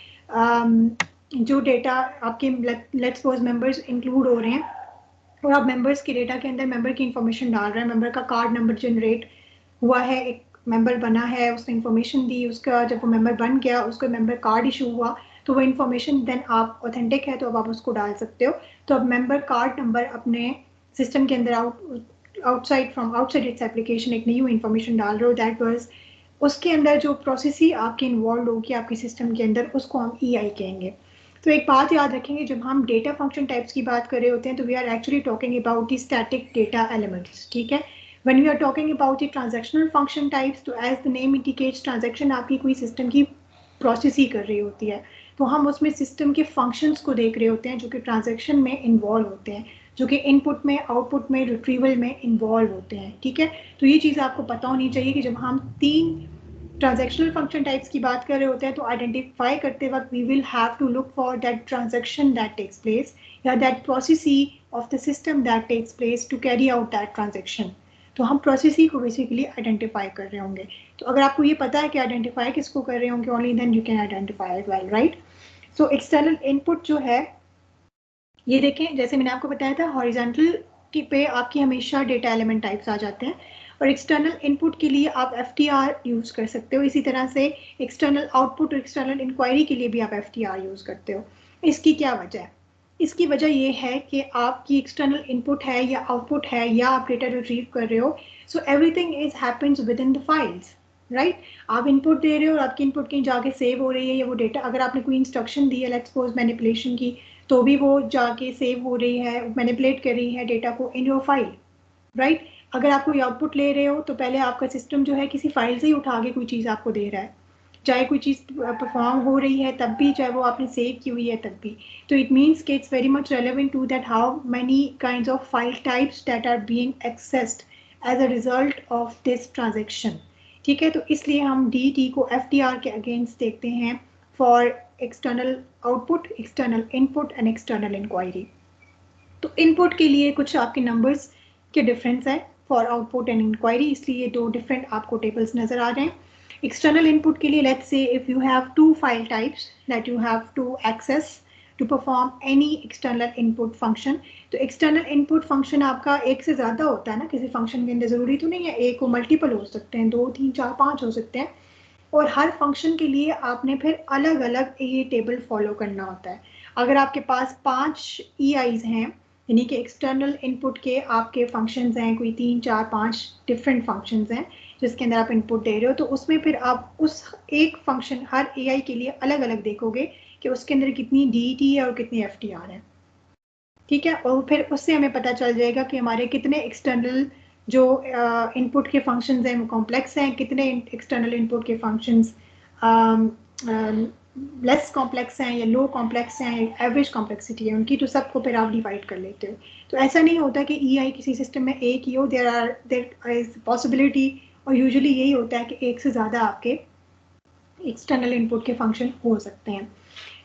जो डेटा आपके लेट्स सपोज मेंबर्स इंक्लूड हो रहे हैं और आप मेंबर्स के डेटा के अंदर मेंबर की इंफॉर्मेशन डाल रहे हैं, मेंबर का कार्ड नंबर जनरेट हुआ है, एक मेंबर बना है, उसने इंफॉर्मेशन दी, उसका जब वो मेंबर बन गया उसको मेंबर कार्ड इशू हुआ, तो वो इन्फॉर्मेशन देन आप ऑथेंटिक है तो अब आप उसको डाल सकते हो। तो अब मेंबर कार्ड नंबर अपने सिस्टम के अंदर आउटसाइड इट्स एप्लीकेशन एक न्यू इन्फॉर्मेशन डाल रहे हो, दैट वाज उसके अंदर जो प्रोसेस ही आपकी इन्वॉल्व होगी आपके सिस्टम के अंदर, उसको हम EI कहेंगे। तो एक बात याद रखेंगे, जब हम डेटा फंक्शन टाइप्स की बात कर रहे होते हैं तो we are actually talking about the static data elements, ठीक है। When we are talking about the transactional function types, तो as the name indicates transaction आपकी कोई सिस्टम की प्रोसेस ही कर रही होती है, तो हम उसमें सिस्टम के फंक्शंस को देख रहे होते हैं जो कि ट्रांजैक्शन में इन्वॉल्व होते हैं, जो कि इनपुट में, आउटपुट में, रिट्रीवल में इन्वॉल्व होते हैं, ठीक है। तो ये चीज़ आपको पता होनी चाहिए कि जब हम 3 ट्रांजैक्शनल फंक्शन टाइप्स की बात कर रहे होते हैं तो आइडेंटिफाई करते वक्त we will have to look for that transaction that takes place या that process of the system that takes place to carry out that transaction. तो हम प्रोसेस को बेसिकली आइडेंटिफाई कर रहे होंगे। तो अगर आपको ये पता है कि आइडेंटिफाई किसको कर रहे होंगे, only then you can identify it well, right. So external input जो है, ये देखें जैसे मैंने आपको बताया था हॉरिजॉन्टल पे आपकी हमेशा डेटा एलिमेंट टाइप्स आ जाते हैं, और एक्सटर्नल इनपुट के लिए आप FTR यूज कर सकते हो। इसी तरह से एक्सटर्नल आउटपुट और एक्सटर्नल इंक्वायरी के लिए भी आप FTR यूज करते हो। इसकी क्या वजह है? इसकी वजह ये है कि आपकी एक्सटर्नल इनपुट है या आउटपुट है या आप डेटा रिट्रीव कर रहे हो, so everything is happens with in the files, right. आप इनपुट दे रहे हो और आपकी इनपुट कहीं जाके सेव हो रही है, या वो डेटा अगर आपने कोई इंस्ट्रक्शन दी है लेट्स सपोज मैनिपुलेशन की, तो भी वो जाके सेव हो रही है, मैनिपुलेट कर रही है डेटा को इन योर फाइल, राइट। अगर आप कोई आउटपुट ले रहे हो तो पहले आपका सिस्टम जो है किसी फाइल से ही उठा के कोई चीज़ आपको दे रहा है, चाहे कोई चीज़ परफॉर्म हो रही है तब भी, चाहे वो आपने सेव की हुई है तब भी। तो इट मीन्स कि it's very much relevant to that how many kinds of file types that are being accessed as a result of this transaction, ठीक है। तो इसलिए हम DT को FTR के अगेंस्ट देखते हैं for external output, external input and external inquiry. तो इनपुट के लिए कुछ आपके नंबर्स के डिफरेंस है फॉर आउटपुट एंड इंक्वायरी, इसलिए ये दो डिफरेंट आपको टेबल्स नजर आ रहे हैं। एक्सटर्नल इनपुट के लिए let's say if you have 2 file types that you have to access to perform any external input function. तो एक्सटर्नल इनपुट फंक्शन आपका एक से ज़्यादा होता है ना, किसी फंक्शन के अंदर ज़रूरी तो नहीं है एक को, मल्टीपल हो सकते हैं, 2 3 4 5 हो सकते हैं, और हर फंक्शन के लिए आपने फिर अलग अलग ये टेबल फॉलो करना होता है। अगर आपके पास 5 EIs हैं, यानी कि एक्सटर्नल इनपुट के आपके फंक्शंस हैं, कोई 3 4 5 डिफरेंट फंक्शंस हैं जिसके अंदर आप इनपुट दे रहे हो, तो उसमें फिर आप उस एक फंक्शन हर AI के लिए अलग अलग देखोगे कि उसके अंदर कितनी DET है और कितनी FTR है, ठीक है। और फिर उससे हमें पता चल जाएगा कि हमारे कितने एक्सटर्नल जो इनपुट के फंक्शंस हैं वो कॉम्प्लेक्स हैं, कितने एक्सटर्नल इनपुट के फंक्शंस लेस कॉम्प्लेक्स हैं या लो कॉम्प्लेक्स हैं, एवरेज कॉम्प्लेक्सिटी है उनकी, तो सबको फिर आप डिवाइड कर लेते हो। तो ऐसा नहीं होता कि EI किसी सिस्टम में एक ही हो, देयर इज पॉसिबिलिटी, और यूजुअली यही होता है कि एक से ज़्यादा आपके एक्सटर्नल इनपुट के फंक्शन हो सकते हैं,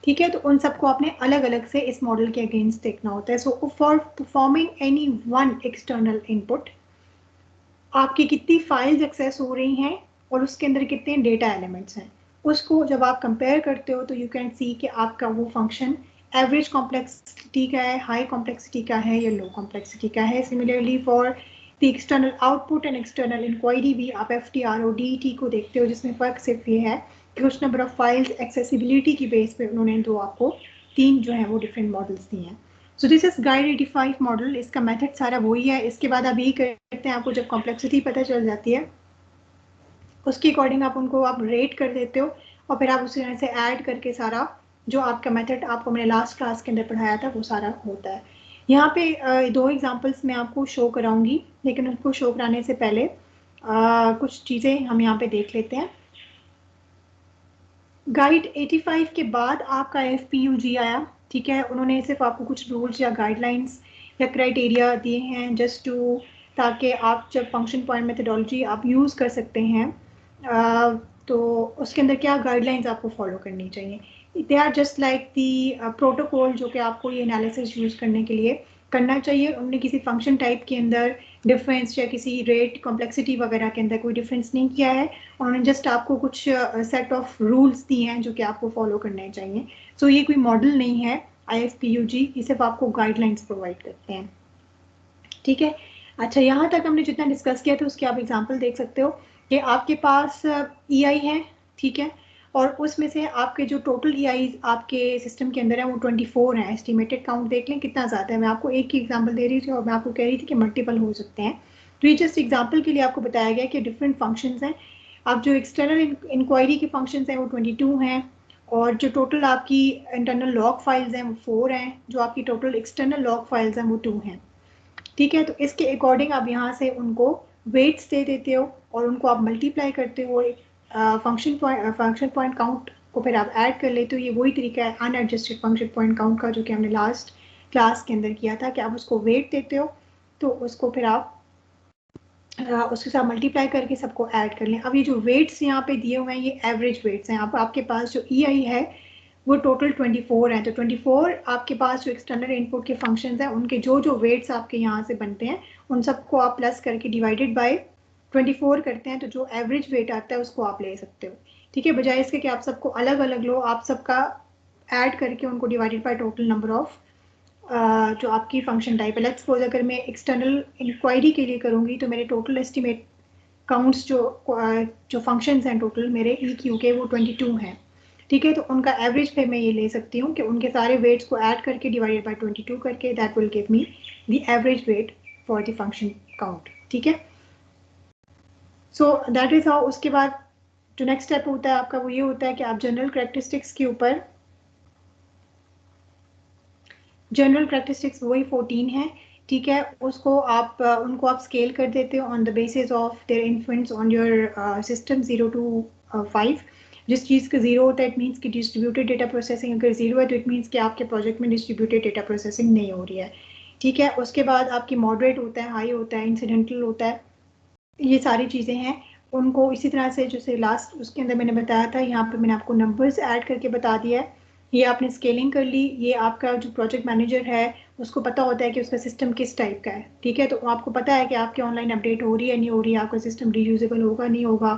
ठीक है। तो उन सबको आपने अलग अलग से इस मॉडल के अगेंस्ट देखना होता है। So for performing any one external input, आपकी कितनी फाइल्स एक्सेस हो रही हैं और उसके अंदर कितने डेटा एलिमेंट्स हैं, उसको जब आप कंपेयर करते हो तो यू कैन सी कि आपका वो फंक्शन एवरेज कॉम्प्लेक्सिटी का है, हाई कॉम्प्लेक्सिटी का है या लो कॉम्प्लेक्सिटी का है। Similarly for the external output and external inquiry भी आप FTR और DET को देखते हो, जिसमें फ़र्क सिर्फ ये है कि कुछ नंबर ऑफ फाइल्स एक्सेसिबिलिटी की बेस पे उन्होंने दो आपको 3 जो है वो डिफरेंट मॉडल्स दिए हैं। So this is guide 85 model, इसका मेथड सारा वही है। इसके बाद आप यही करते हैं, आपको जब कॉम्प्लेक्सिटी पता चल जाती है उसके अकॉर्डिंग आप उनको आप रेट कर देते हो, और फिर आप उसी तरह से ऐड करके सारा जो आपका मेथड आपको मैंने लास्ट क्लास के अंदर पढ़ाया था वो सारा होता है। यहाँ पे 2 एग्जांपल्स मैं आपको शो कराऊंगी, लेकिन उसको शो कराने से पहले कुछ चीज़ें हम यहाँ पे देख लेते हैं। गाइड 85 के बाद आपका FPUG आया, ठीक है। उन्होंने सिर्फ आपको कुछ रूल्स या गाइडलाइंस या क्राइटेरिया दिए हैं जस्ट टू, ताकि आप जब फंक्शन पॉइंट मेथडोलॉजी आप यूज़ कर सकते हैं तो उसके अंदर क्या गाइडलाइंस आपको फॉलो करनी चाहिए। They are just like the protocol जो कि आपको ये एनालिसिस यूज़ करने के लिए करना चाहिए। उन्होंने किसी फंक्शन टाइप के अंदर डिफरेंस या किसी रेट कॉम्प्लेक्सिटी वगैरह के अंदर कोई डिफरेंस नहीं किया है, उन्होंने जस्ट आपको कुछ सेट ऑफ रूल्स दिए हैं जो कि आपको फॉलो करने चाहिए। सो ये कोई मॉडल नहीं है IFPUG, ये सिर्फ आपको गाइडलाइंस प्रोवाइड करते हैं, ठीक है। अच्छा, यहाँ तक हमने जितना डिस्कस किया था उसके आप एग्जाम्पल देख सकते हो कि आपके पास EI है, ठीक है, और उसमें से आपके जो टोटल EI आपके सिस्टम के अंदर है वो 24 हैं। एस्टिमेटेड काउंट देख लें कितना ज़्यादा है। मैं आपको एक ही एग्जांपल दे रही थी और मैं आपको कह रही थी कि मल्टीपल हो सकते हैं, तो ये जस्ट एग्जांपल के लिए आपको बताया गया कि डिफरेंट फंक्शंस हैं। आप जो एक्सटर्नल इंक्वायरी के फंक्शंस हैं वो 22 हैं, और जो टोटल आपकी इंटरनल लॉग फाइल्स हैं वो 4 हैं, जो आपकी टोटल एक्सटर्नल लॉग फाइल्स हैं वो 2 हैं, ठीक है। तो इसके अकॉर्डिंग आप यहाँ से उनको वेट्स दे देते हो और उनको आप मल्टीप्लाई करते हो फंक्शन पॉइंट काउंट को फिर आप ऐड कर लेते हो। ये वही तरीका है अनएडजस्टेड फंक्शन पॉइंट काउंट का जो कि हमने लास्ट क्लास के अंदर किया था कि आप उसको वेट देते हो तो उसको फिर आप उसके साथ मल्टीप्लाई करके सबको ऐड कर लें। अब ये जो वेट्स यहाँ पे दिए हुए हैं ये एवरेज वेट्स हैं। अब आपके पास जो EI है वो टोटल 24 हैं, तो 24 आपके पास जो एक्सटर्नल इनपुट के फंक्शंस हैं उनके जो जो वेट्स आपके यहाँ से बनते हैं उन सबको आप प्लस करके डिवाइडेड बाय 24 करते हैं, तो जो एवरेज वेट आता है उसको आप ले सकते हो, ठीक है। बजाय इसके कि आप सबको अलग अलग लो, आप सबका ऐड करके उनको divided by total number of जो आपकी फंक्शन टाइप है। लेट्स सपोज अगर मैं एक्सटर्नल इंक्वायरी के लिए करूँगी तो मेरे टोटल एस्टिमेट काउंट्स जो फंक्शंस हैं टोटल मेरे EQ के वो 22 हैं, ठीक है। तो उनका एवरेज फिर मैं ये ले सकती हूँ कि उनके सारे वेट्स को ऐड करके डिवाइडेड बाय 22 करके that will give me the average weight for the function count, ठीक है। So that is how. उसके बाद जो नेक्स्ट स्टेप होता है आपका वो ये होता है कि आप जनरल कैरेक्टरिस्टिक्स के ऊपर, जनरल कैरेक्टरिस्टिक्स वही 14 है, ठीक है, उसको आप उनको आप स्केल कर देते हो on the basis of their influence on your system 0 to 5। जिस चीज़ का 0 होता है इट मीन्स कि डिस्ट्रीब्यूटेड डेटा प्रोसेसिंग, अगर 0 है तो इट मीन्स कि आपके प्रोजेक्ट में डिस्ट्रीब्यूटेड डेटा प्रोसेसिंग नहीं हो रही है, ठीक है। उसके बाद आपकी मॉडरेट होता है, हाई होता है, इंसिडेंटल होता है, ये सारी चीज़ें हैं। उनको इसी तरह से जैसे लास्ट उसके अंदर मैंने बताया था, यहाँ पे मैंने आपको नंबर्स ऐड करके बता दिया है ये आपने स्केलिंग कर ली, ये आपका जो प्रोजेक्ट मैनेजर है उसको पता होता है कि उसका सिस्टम किस टाइप का है, ठीक है। तो आपको पता है कि आपकी ऑनलाइन अपडेट हो रही है नहीं हो रही है, आपका सिस्टम रीयूजेबल होगा नहीं होगा,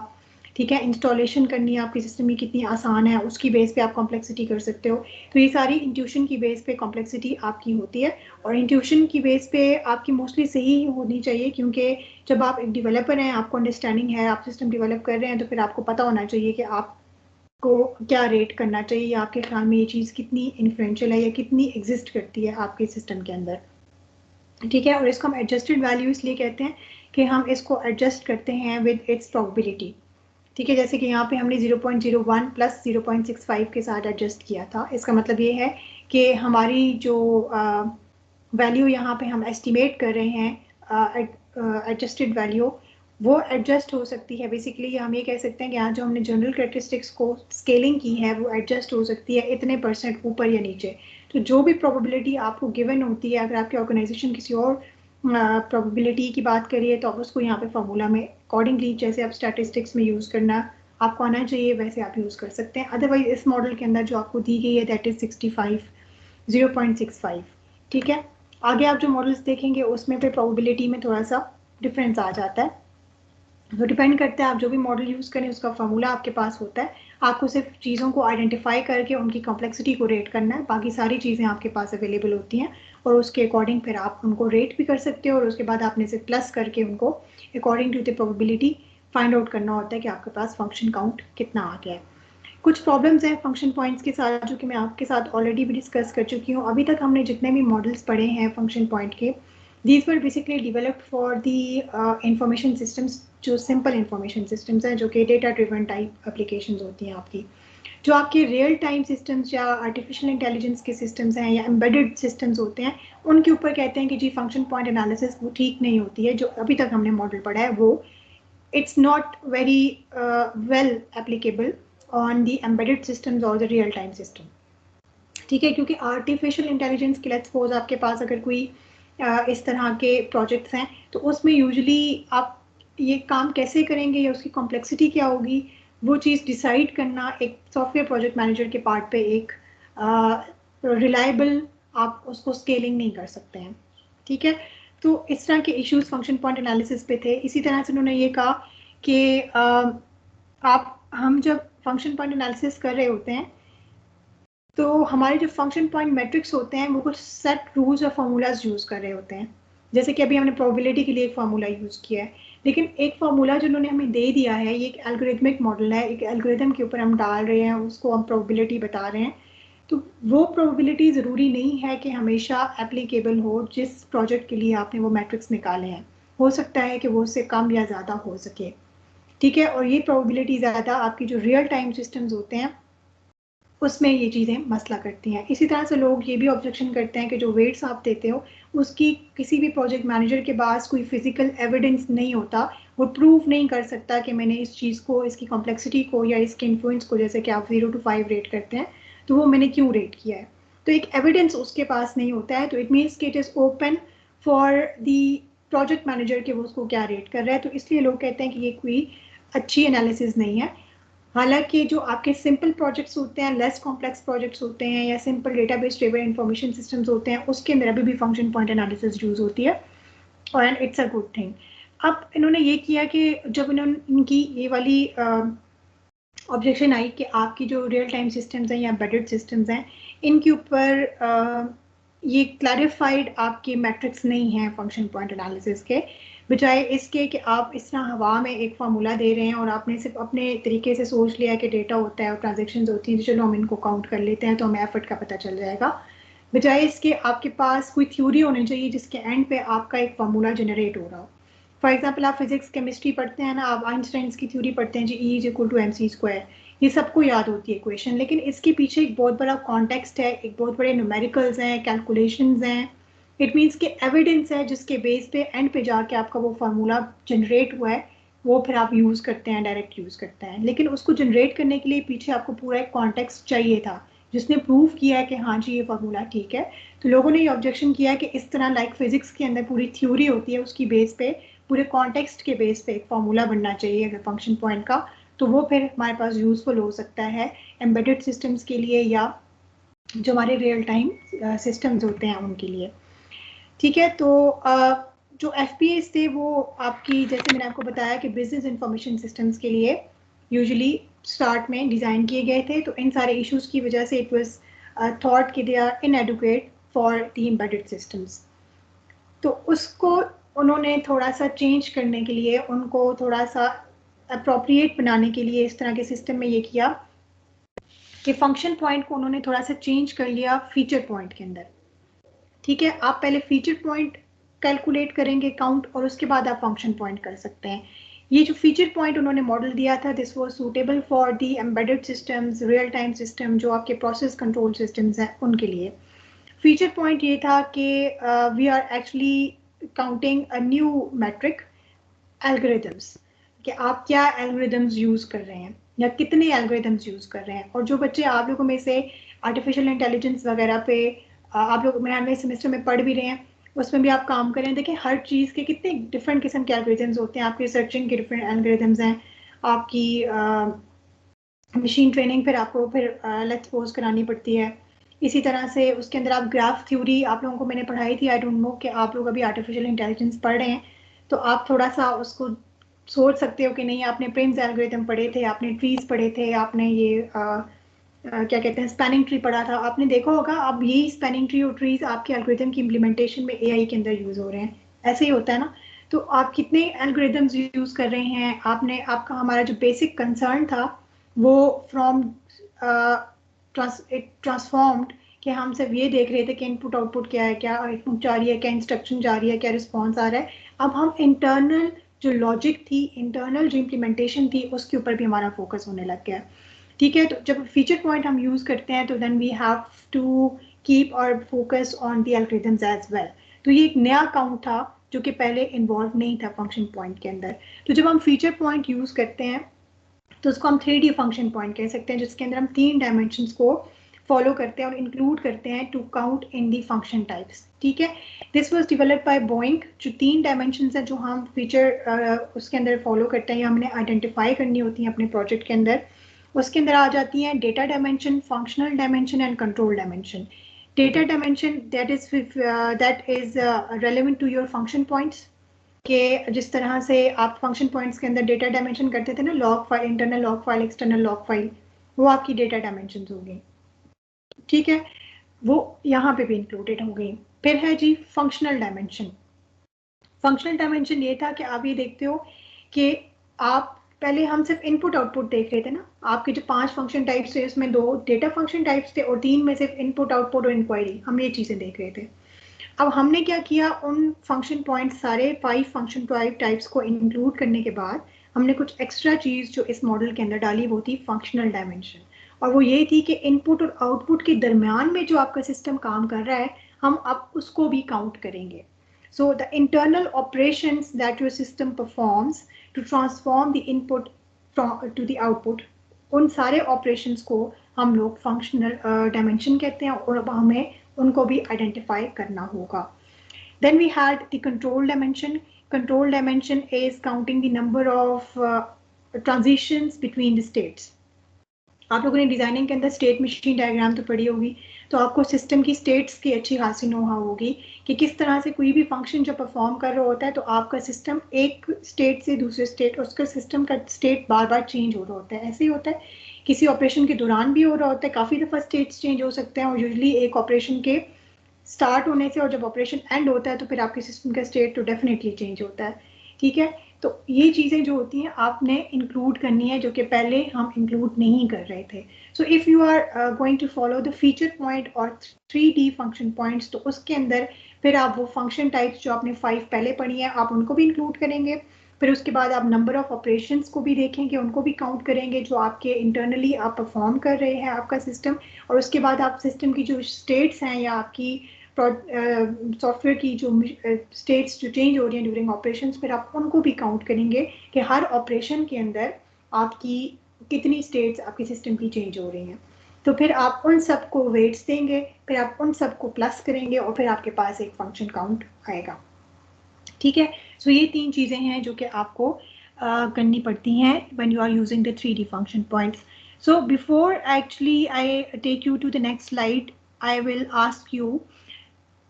ठीक है। इंस्टॉलेशन करनी है आपकी सिस्टम की कितनी आसान है, उसकी बेस पे आप कॉम्प्लेक्सिटी कर सकते हो। तो ये सारी इंट्यूशन की बेस पे कॉम्प्लेक्सिटी आपकी होती है, और इंट्यूशन की बेस पे आपकी मोस्टली सही होनी चाहिए, क्योंकि जब आप एक डेवलपर हैं, आपको अंडरस्टैंडिंग है, आप सिस्टम डेवलप कर रहे हैं, तो फिर आपको पता होना चाहिए कि आपको क्या रेट करना चाहिए, या आपके ख्याल में ये चीज़ कितनी इन्फ्लुएंशियल है या कितनी एग्जिस्ट करती है आपके सिस्टम के अंदर, ठीक है। और इसको हम एडजस्टेड वैल्यू इसलिए कहते हैं कि हम इसको एडजस्ट करते हैं विद इट्स प्रोबेबिलिटी, ठीक है। जैसे कि यहाँ पे हमने 0.01 प्लस 0.65 के साथ एडजस्ट किया था। इसका मतलब ये है कि हमारी जो वैल्यू यहाँ पे हम एस्टिमेट कर रहे हैं, एडजस्टेड वैल्यू, वो एडजस्ट हो सकती है। बेसिकली हम ये कह सकते हैं कि यहाँ जो हमने जनरल कैरेक्टरिस्टिक्स को स्केलिंग की है वो एडजस्ट हो सकती है इतने % ऊपर या नीचे। तो जो भी प्रोबेबिलिटी आपको गिवन होती है, अगर आपकी ऑर्गेनाइजेशन किसी और प्रोबेबिलिटी की बात करिए तो आप उसको यहाँ पे फार्मूला में अकॉर्डिंगली, जैसे आप स्टैटिस्टिक्स में यूज़ करना आपको आना चाहिए वैसे आप यूज़ कर सकते हैं। अदरवाइज इस मॉडल के अंदर जो आपको दी गई है दैट इज़ 0.65, ठीक है। आगे आप जो मॉडल्स देखेंगे उसमें पे प्रोबेबिलिटी में थोड़ा सा डिफरेंस आ जाता है। तो डिपेंड करता है आप जो भी मॉडल यूज़ करें उसका फार्मूला आपके पास होता है, आपको सिर्फ चीज़ों को आइडेंटिफाई करके उनकी कॉम्प्लेक्सिटी को रेट करना है, बाकी सारी चीज़ें आपके पास अवेलेबल होती हैं और उसके अकॉर्डिंग फिर आप उनको रेट भी कर सकते हो, और उसके बाद आपने सिर्फ प्लस करके उनको according to the probability find out करना होता है कि आपके पास फंक्शन काउंट कितना आ गया है। कुछ प्रॉब्लम्स हैं फंक्शन पॉइंट्स के साथ जो कि मैं आपके साथ ऑलरेडी भी डिस्कस कर चुकी हूँ। अभी तक हमने जितने भी मॉडल्स पढ़े हैं फंक्शन पॉइंट के, these were basically developed for the information systems, जो सिंपल इंफॉर्मेशन सिस्टम्स हैं, जो कि डेटा ड्रिवन टाइप एप्लीकेशंस होती हैं आपकी। जो आपके रियल टाइम सिस्टम्स या आर्टिफिशियल इंटेलिजेंस के सिस्टम्स हैं या एम्बेडेड सिस्टम्स होते हैं, उनके ऊपर कहते हैं कि जी फंक्शन पॉइंट एनालिसिस वो ठीक नहीं होती है। जो अभी तक हमने मॉडल पढ़ा है वो it's not very well applicable on the embedded systems or the real time system, ठीक है। क्योंकि आर्टिफिशियल इंटेलिजेंस के लेट्स सपोज आपके पास अगर कोई इस तरह के प्रोजेक्ट्स हैं तो उसमें यूजुअली आप ये काम कैसे करेंगे या उसकी कॉम्प्लेक्सिटी क्या होगी, वो चीज़ डिसाइड करना एक सॉफ्टवेयर प्रोजेक्ट मैनेजर के पार्ट पे एक रिलायबल आप उसको स्केलिंग नहीं कर सकते हैं, ठीक है। तो इस तरह के इश्यूज फंक्शन पॉइंट एनालिसिस पे थे। इसी तरह से उन्होंने ये कहा कि हम जब फंक्शन पॉइंट एनालिसिस कर रहे होते हैं तो हमारे जो फंक्शन पॉइंट मैट्रिक्स होते हैं वो कुछ सेट रूल्स और फार्मूलाज यूज़ कर रहे होते हैं। जैसे कि अभी हमने प्रोबेबिलिटी के लिए एक फार्मूला यूज़ किया है, लेकिन एक फार्मूला जो उन्होंने हमें दे दिया है ये एक एल्गोरिथमिक मॉडल है, एक एल्गोरिथम के ऊपर हम डाल रहे हैं, उसको हम प्रोबेबिलिटी बता रहे हैं। तो वो प्रोबेबिलिटी ज़रूरी नहीं है कि हमेशा एप्लीकेबल हो जिस प्रोजेक्ट के लिए आपने वो मैट्रिक्स निकाले हैं, हो सकता है कि वो उससे कम या ज़्यादा हो सके, ठीक है। और ये प्रोबेबिलिटी ज़्यादा आपकी जो रियल टाइम सिस्टम्स होते हैं उसमें ये चीज़ें मसला करती हैं। इसी तरह से लोग ये भी ऑब्जेक्शन करते हैं कि जो वेट्स आप देते हो उसकी किसी भी प्रोजेक्ट मैनेजर के पास कोई फिजिकल एविडेंस नहीं होता, वो प्रूव नहीं कर सकता कि मैंने इस चीज़ को, इसकी कॉम्प्लेक्सिटी को या इसके इन्फ्लुएंस को, जैसे कि आप 0 to 5 रेट करते हैं तो वो मैंने क्यों रेट किया है, तो एक एविडेंस उसके पास नहीं होता है। तो इट मीन्स कि it is open for the project manager कि वो उसको क्या रेट कर रहा है। तो इसलिए लोग कहते हैं कि ये कोई अच्छी एनालिसिस नहीं है। हालांकि जो आपके सिंपल प्रोजेक्ट्स होते हैं, लेस कॉम्प्लेक्स प्रोजेक्ट्स होते हैं या simple database driven information systems होते हैं, उसके अंदर अभी भी फंक्शन पॉइंट एनालिसिस यूज़ होती है और इट्स अ गुड थिंग। अब इन्होंने ये किया कि जब इनकी ये वाली ऑब्जेक्शन आई कि आपकी जो रियल टाइम सिस्टम्स हैं या एम्बेडेड सिस्टम्स हैं इनके ऊपर ये क्लैरिफाइड आपके मैट्रिक्स नहीं हैं फंक्शन पॉइंट एनालिसिस के, बजाय इसके कि आप इस तरह हवा में एक फार्मूला दे रहे हैं और आपने सिर्फ अपने तरीके से सोच लिया कि डेटा होता है और ट्रांजेक्शन होती हैं तो चलो हम इनको काउंट कर लेते हैं तो हमें एफर्ट का पता चल जाएगा। बजाय इसके आपके पास कोई थ्योरी होनी चाहिए जिसके एंड पे आपका एक फार्मूला जनरेट हो रहा हो। फॉर एग्जाम्पल आप फिजिक्स केमिस्ट्री पढ़ते हैं ना, आप आइंस्टाइन की थ्योरी पढ़ते हैं जी E=mc², ये सबको याद होती है इक्वेशन, लेकिन इसके पीछे एक बहुत बड़ा कॉन्टेक्स्ट है, एक बहुत बड़े न्यूमेरिकल्स हैं, कैलकुलेशंस हैं, इट मीन्स कि एविडेंस है जिसके बेस पे एंड पे जाके आपका वो फार्मूला जनरेट हुआ है, वो फिर आप यूज़ करते हैं, डायरेक्ट यूज़ करते हैं। लेकिन उसको जनरेट करने के लिए पीछे आपको पूरा एक कॉन्टेक्स्ट चाहिए था जिसने प्रूव किया है कि हाँ जी ये फार्मूला ठीक है। तो लोगों ने ये ऑब्जेक्शन किया कि इस तरह लाइक फिजिक्स के अंदर पूरी थ्योरी होती है, उसकी बेस पे, पूरे कॉन्टेक्स्ट के बेस पे एक फार्मूला बनना चाहिए अगर फंक्शन पॉइंट का, तो वो फिर हमारे पास यूज़फुल हो सकता है एम्बेडेड सिस्टम्स के लिए या जो हमारे रियल टाइम सिस्टम्स होते हैं उनके लिए। ठीक है, तो जो FPAs थे वो आपकी, जैसे मैंने आपको बताया कि बिजनेस इंफॉर्मेशन सिस्टम्स के लिए यूजुअली स्टार्ट में डिज़ाइन किए गए थे। तो इन सारे इश्यूज की वजह से इट वाज थॉट कि they are inadequate for the embedded systems. तो उसको उन्होंने थोड़ा सा चेंज करने के लिए, उनको थोड़ा सा अप्रोप्रिएट बनाने के लिए इस तरह के सिस्टम में ये किया कि फंक्शन पॉइंट को उन्होंने थोड़ा सा चेंज कर लिया फीचर पॉइंट के अंदर। ठीक है, आप पहले फीचर पॉइंट कैलकुलेट करेंगे काउंट, और उसके बाद आप फंक्शन पॉइंट कर सकते हैं। ये जो फीचर पॉइंट उन्होंने मॉडल दिया था, this was suitable for the embedded systems, real time system, जो आपके प्रोसेस कंट्रोल सिस्टम्स हैं उनके लिए। फीचर पॉइंट ये था कि we are actually counting a new metric algorithms, कि आप क्या एल्गोरिथम्स यूज़ कर रहे हैं या कितने एल्गोरिथम्स यूज़ कर रहे हैं। और जो बच्चे आप लोगों में से आर्टिफिशियल इंटेलिजेंस वगैरह पे आप लोग मेरे सेमेस्टर में पढ़ भी रहे हैं, उसमें भी आप काम करें, देखिए हर चीज़ के कितने डिफरेंट किस्म के एल्गोरिथम्स होते हैं। आपके सर्चिंग के डिफरेंट एल्गोरिथम्स हैं, आपकी मशीन ट्रेनिंग फिर आपको फिर लेट्स सपोज करानी पड़ती है। इसी तरह से उसके अंदर आप ग्राफ थ्योरी आप लोगों को मैंने पढ़ाई थी, आई डोंट नो कि आप लोग अभी आर्टिफिशियल इंटेलिजेंस पढ़ रहे हैं तो आप थोड़ा सा उसको सोच सकते हो कि नहीं, आपने प्रिम्स एल्गोरिथम पढ़े थे, आपने ट्रीज पढ़े थे, आपने ये क्या कहते हैं स्पैनिंग ट्री पढ़ा था, आपने देखा होगा। अब यही स्पैनिंग ट्री और ट्रीज आपके एल्गोरिथम की इम्प्लीमेंटेशन में AI के अंदर यूज हो रहे हैं, ऐसे ही होता है ना। तो आप कितने एल्गोरिथम्स यूज कर रहे हैं, आपने आपका हमारा जो बेसिक कंसर्न था वो फ्रॉम ट्रांसफॉर्म्ड कि हम सिर्फ ये देख रहे थे कि इनपुट आउटपुट क्या है, क्या इनपुट जा रही है, क्या इंस्ट्रक्शन जा रही है, क्या रिस्पॉन्स आ रहा है। अब हम इंटरनल जो लॉजिक थी, इंटरनल जो इम्प्लीमेंटेशन थी, उसके ऊपर भी हमारा फोकस होने लग गया। ठीक है, तो जब फीचर पॉइंट हम यूज करते हैं तो then we have to keep और focus on the algorithms as well. तो ये एक नया काउंट था जो कि पहले इन्वॉल्व नहीं था फंक्शन पॉइंट के अंदर। तो जब हम फीचर पॉइंट यूज करते हैं तो उसको हम 3D फंक्शन पॉइंट कह सकते हैं, जिसके अंदर हम 3 डायमेंशंस को फॉलो करते हैं और इंक्लूड करते हैं to count in the function types. ठीक है, this was developed by Boeing. जो 3 डायमेंशंस हैं जो हम फीचर उसके अंदर फॉलो करते हैं या हमने आइडेंटिफाई करनी होती हैं अपने प्रोजेक्ट के अंदर, उसके अंदर आ जाती हैं data dimension, functional dimension and control dimension. Data dimension that is relevant to your function points, कि जिस तरह से आप फंक्शन पॉइंट्स के अंदर डेटा डायमेंशन करते थे ना, log file, internal log file, external log file, वो आपकी डेटा डायमेंशन हो गई। ठीक है, वो यहाँ पे भी इंक्लूडेड हो गई। फिर है जी फंक्शनल डायमेंशन। फंक्शनल डायमेंशन ये था कि आप ये देखते हो कि आप पहले हम सिर्फ इनपुट आउटपुट देख रहे थे ना, आपके जो 5 फंक्शन टाइप्स थे उसमें 2 डेटा फंक्शन टाइप्स थे और 3 में सिर्फ इनपुट आउटपुट और इंक्वायरी, हम ये चीज़ें देख रहे थे। अब हमने क्या किया, उन फंक्शन पॉइंट सारे 5 फंक्शन टाइप्स को इंक्लूड करने के बाद हमने कुछ एक्स्ट्रा चीज़ जो इस मॉडल के अंदर डाली, वो थी फंक्शनल डायमेंशन। और वो ये थी कि इनपुट और आउटपुट के दरमियान में जो आपका सिस्टम काम कर रहा है, हम अब उसको भी काउंट करेंगे। So the internal operations that your system performs to transform the input to the output, उन सारे ऑपरेशंस को हम लोग फंक्शनल डायमेंशन कहते हैं और अब हमें उनको भी आइडेंटिफाई करना होगा। Then we had the control dimension. Control dimension is counting the number of transitions between the states. आप लोगों ने डिजाइनिंग के अंदर स्टेट मशीन डायग्राम तो पढ़ी होगी, तो आपको सिस्टम की स्टेट्स की अच्छी खासी नो-हाउ होगी कि किस तरह से कोई भी फंक्शन जब परफॉर्म कर रहा होता है तो आपका सिस्टम एक स्टेट से दूसरे स्टेट, उसका सिस्टम का स्टेट बार बार चेंज हो रहा होता है। ऐसे ही होता है, किसी ऑपरेशन के दौरान भी हो रहा होता है, काफ़ी दफ़ा स्टेट्स चेंज हो सकते हैं और यूजली एक ऑपरेशन के स्टार्ट होने से और जब ऑपरेशन एंड होता है तो फिर आपके सिस्टम का स्टेट तो डेफिनेटली चेंज होता है। ठीक है, तो ये चीज़ें जो होती हैं आपने इंक्लूड करनी है, जो कि पहले हम इंक्लूड नहीं कर रहे थे। So if you are going to follow the feature point और 3D फंक्शन पॉइंट्स, तो उसके अंदर फिर आप वो फंक्शन टाइप्स जो आपने 5 पहले पढ़ी हैं आप उनको भी इंक्लूड करेंगे। फिर उसके बाद आप नंबर ऑफ ऑपरेशंस को भी देखेंगे, उनको भी काउंट करेंगे जो आपके इंटरनली आप परफॉर्म कर रहे हैं आपका सिस्टम। और उसके बाद आप सिस्टम की जो स्टेट्स हैं या आपकी सॉफ्टवेयर की जो स्टेट्स जो चेंज हो रही हैं ड्यूरिंग ऑपरेशंस, फिर आप उनको भी काउंट करेंगे कि हर ऑपरेशन के अंदर आपकी कितनी स्टेट्स आपके सिस्टम की चेंज हो रही हैं। तो फिर आप उन सब को वेट्स देंगे, फिर आप उन सब को प्लस करेंगे और फिर आपके पास एक फंक्शन काउंट आएगा। ठीक है, सो ये 3 चीज़ें हैं जो कि आपको करनी पड़ती हैं when you are using the 3D function points. So before actually I take you to the next slide, I will ask you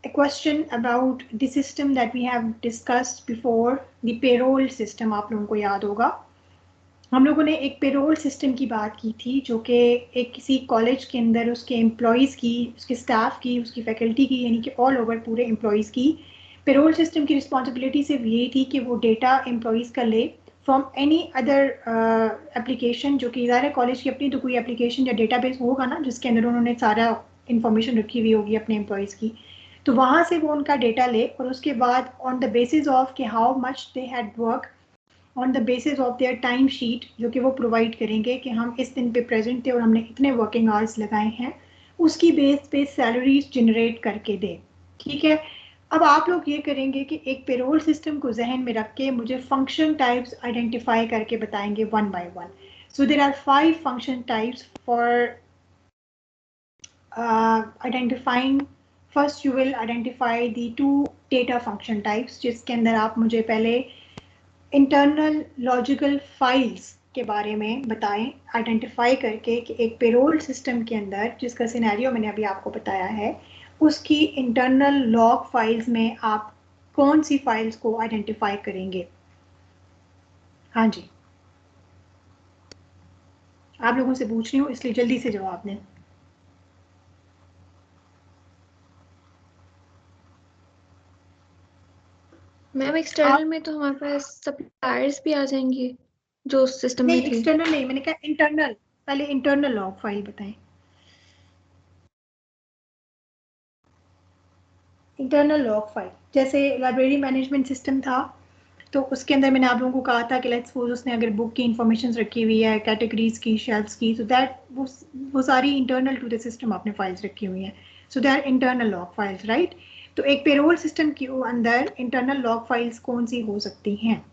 a question about the system that we have discussed before, the payroll system. आप लोगों को याद होगा हम लोगों ने एक payroll system की बात की थी जो कि एक किसी कॉलेज के अंदर उसके एम्प्लॉयज़ की, उसके स्टाफ की, उसकी फैकल्टी की, यानी कि ऑल ओवर पूरे एम्प्लॉयज़ की पेरोल सिस्टम की रिस्पॉन्सिबिलिटी सिर्फ ये थी कि वो डेटा एम्प्लॉयज़ का ले फ्रॉम एनी अदर एप्लीकेशन, जो कि ज़ाहिर कॉलेज की अपनी तो कोई एप्लीकेशन या डेटाबेस होगा ना जिसके अंदर उन्होंने सारा इंफॉर्मेशन रखी हुई होगी अपने एम्प्लॉयज़ की, तो वहाँ से वो उनका डेटा ले और उसके बाद ऑन द बेसिस ऑफ कि how much they had work, on the basis of their time sheet जो कि वो प्रोवाइड करेंगे कि हम इस दिन पे प्रेजेंट थे और हमने इतने वर्किंग आवर्स लगाए हैं, उसकी बेस पे सैलरीज जनरेट करके दे। ठीक है, अब आप लोग ये करेंगे कि एक पेरोल सिस्टम को जहन में रख के मुझे फंक्शन टाइप्स आइडेंटिफाई करके बताएंगे one by one. So there are 5 function types for identifying. First you will identify the 2 data function types, जिसके अंदर आप मुझे पहले इंटरनल लॉजिकल फाइल्स के बारे में बताएं, आइडेंटिफाई करके कि एक पेरोल सिस्टम के अंदर जिसका सिनेरियो मैंने अभी आपको बताया है, उसकी इंटरनल लॉग फाइल्स में आप कौन सी फाइल्स को आइडेंटिफाई करेंगे। हाँ जी, आप लोगों से पूछ रही हूँ इसलिए जल्दी से जवाब दें। मैम एक्सटर्नल में तो हमारे पास सप्लायर्स भी आ जाएंगे जो सिस्टम में थे। नहीं, एक्सटर्नल नहीं, मैंने कहा इंटरनल। पहले इंटरनल लॉग फाइल बताएं। इंटरनल लॉग फाइल जैसे लाइब्रेरी मैनेजमेंट सिस्टम था, तो उसके अंदर मैंने आप लोगों को कहा था कि लेट्स सपोज उसने अगर बुक की इंफॉर्मेशन रखी हुई है, कैटेगरीज की, शेल्फ्स की, तो दैट वो सारी इंटरनल टू द सिस्टम आपने फाइल्स रखी हुई हैं, so they are internal log files, right. तो एक पेरोल सिस्टम के अंदर इंटरनल लॉग फाइल्स कौन सी हो सकती हैं?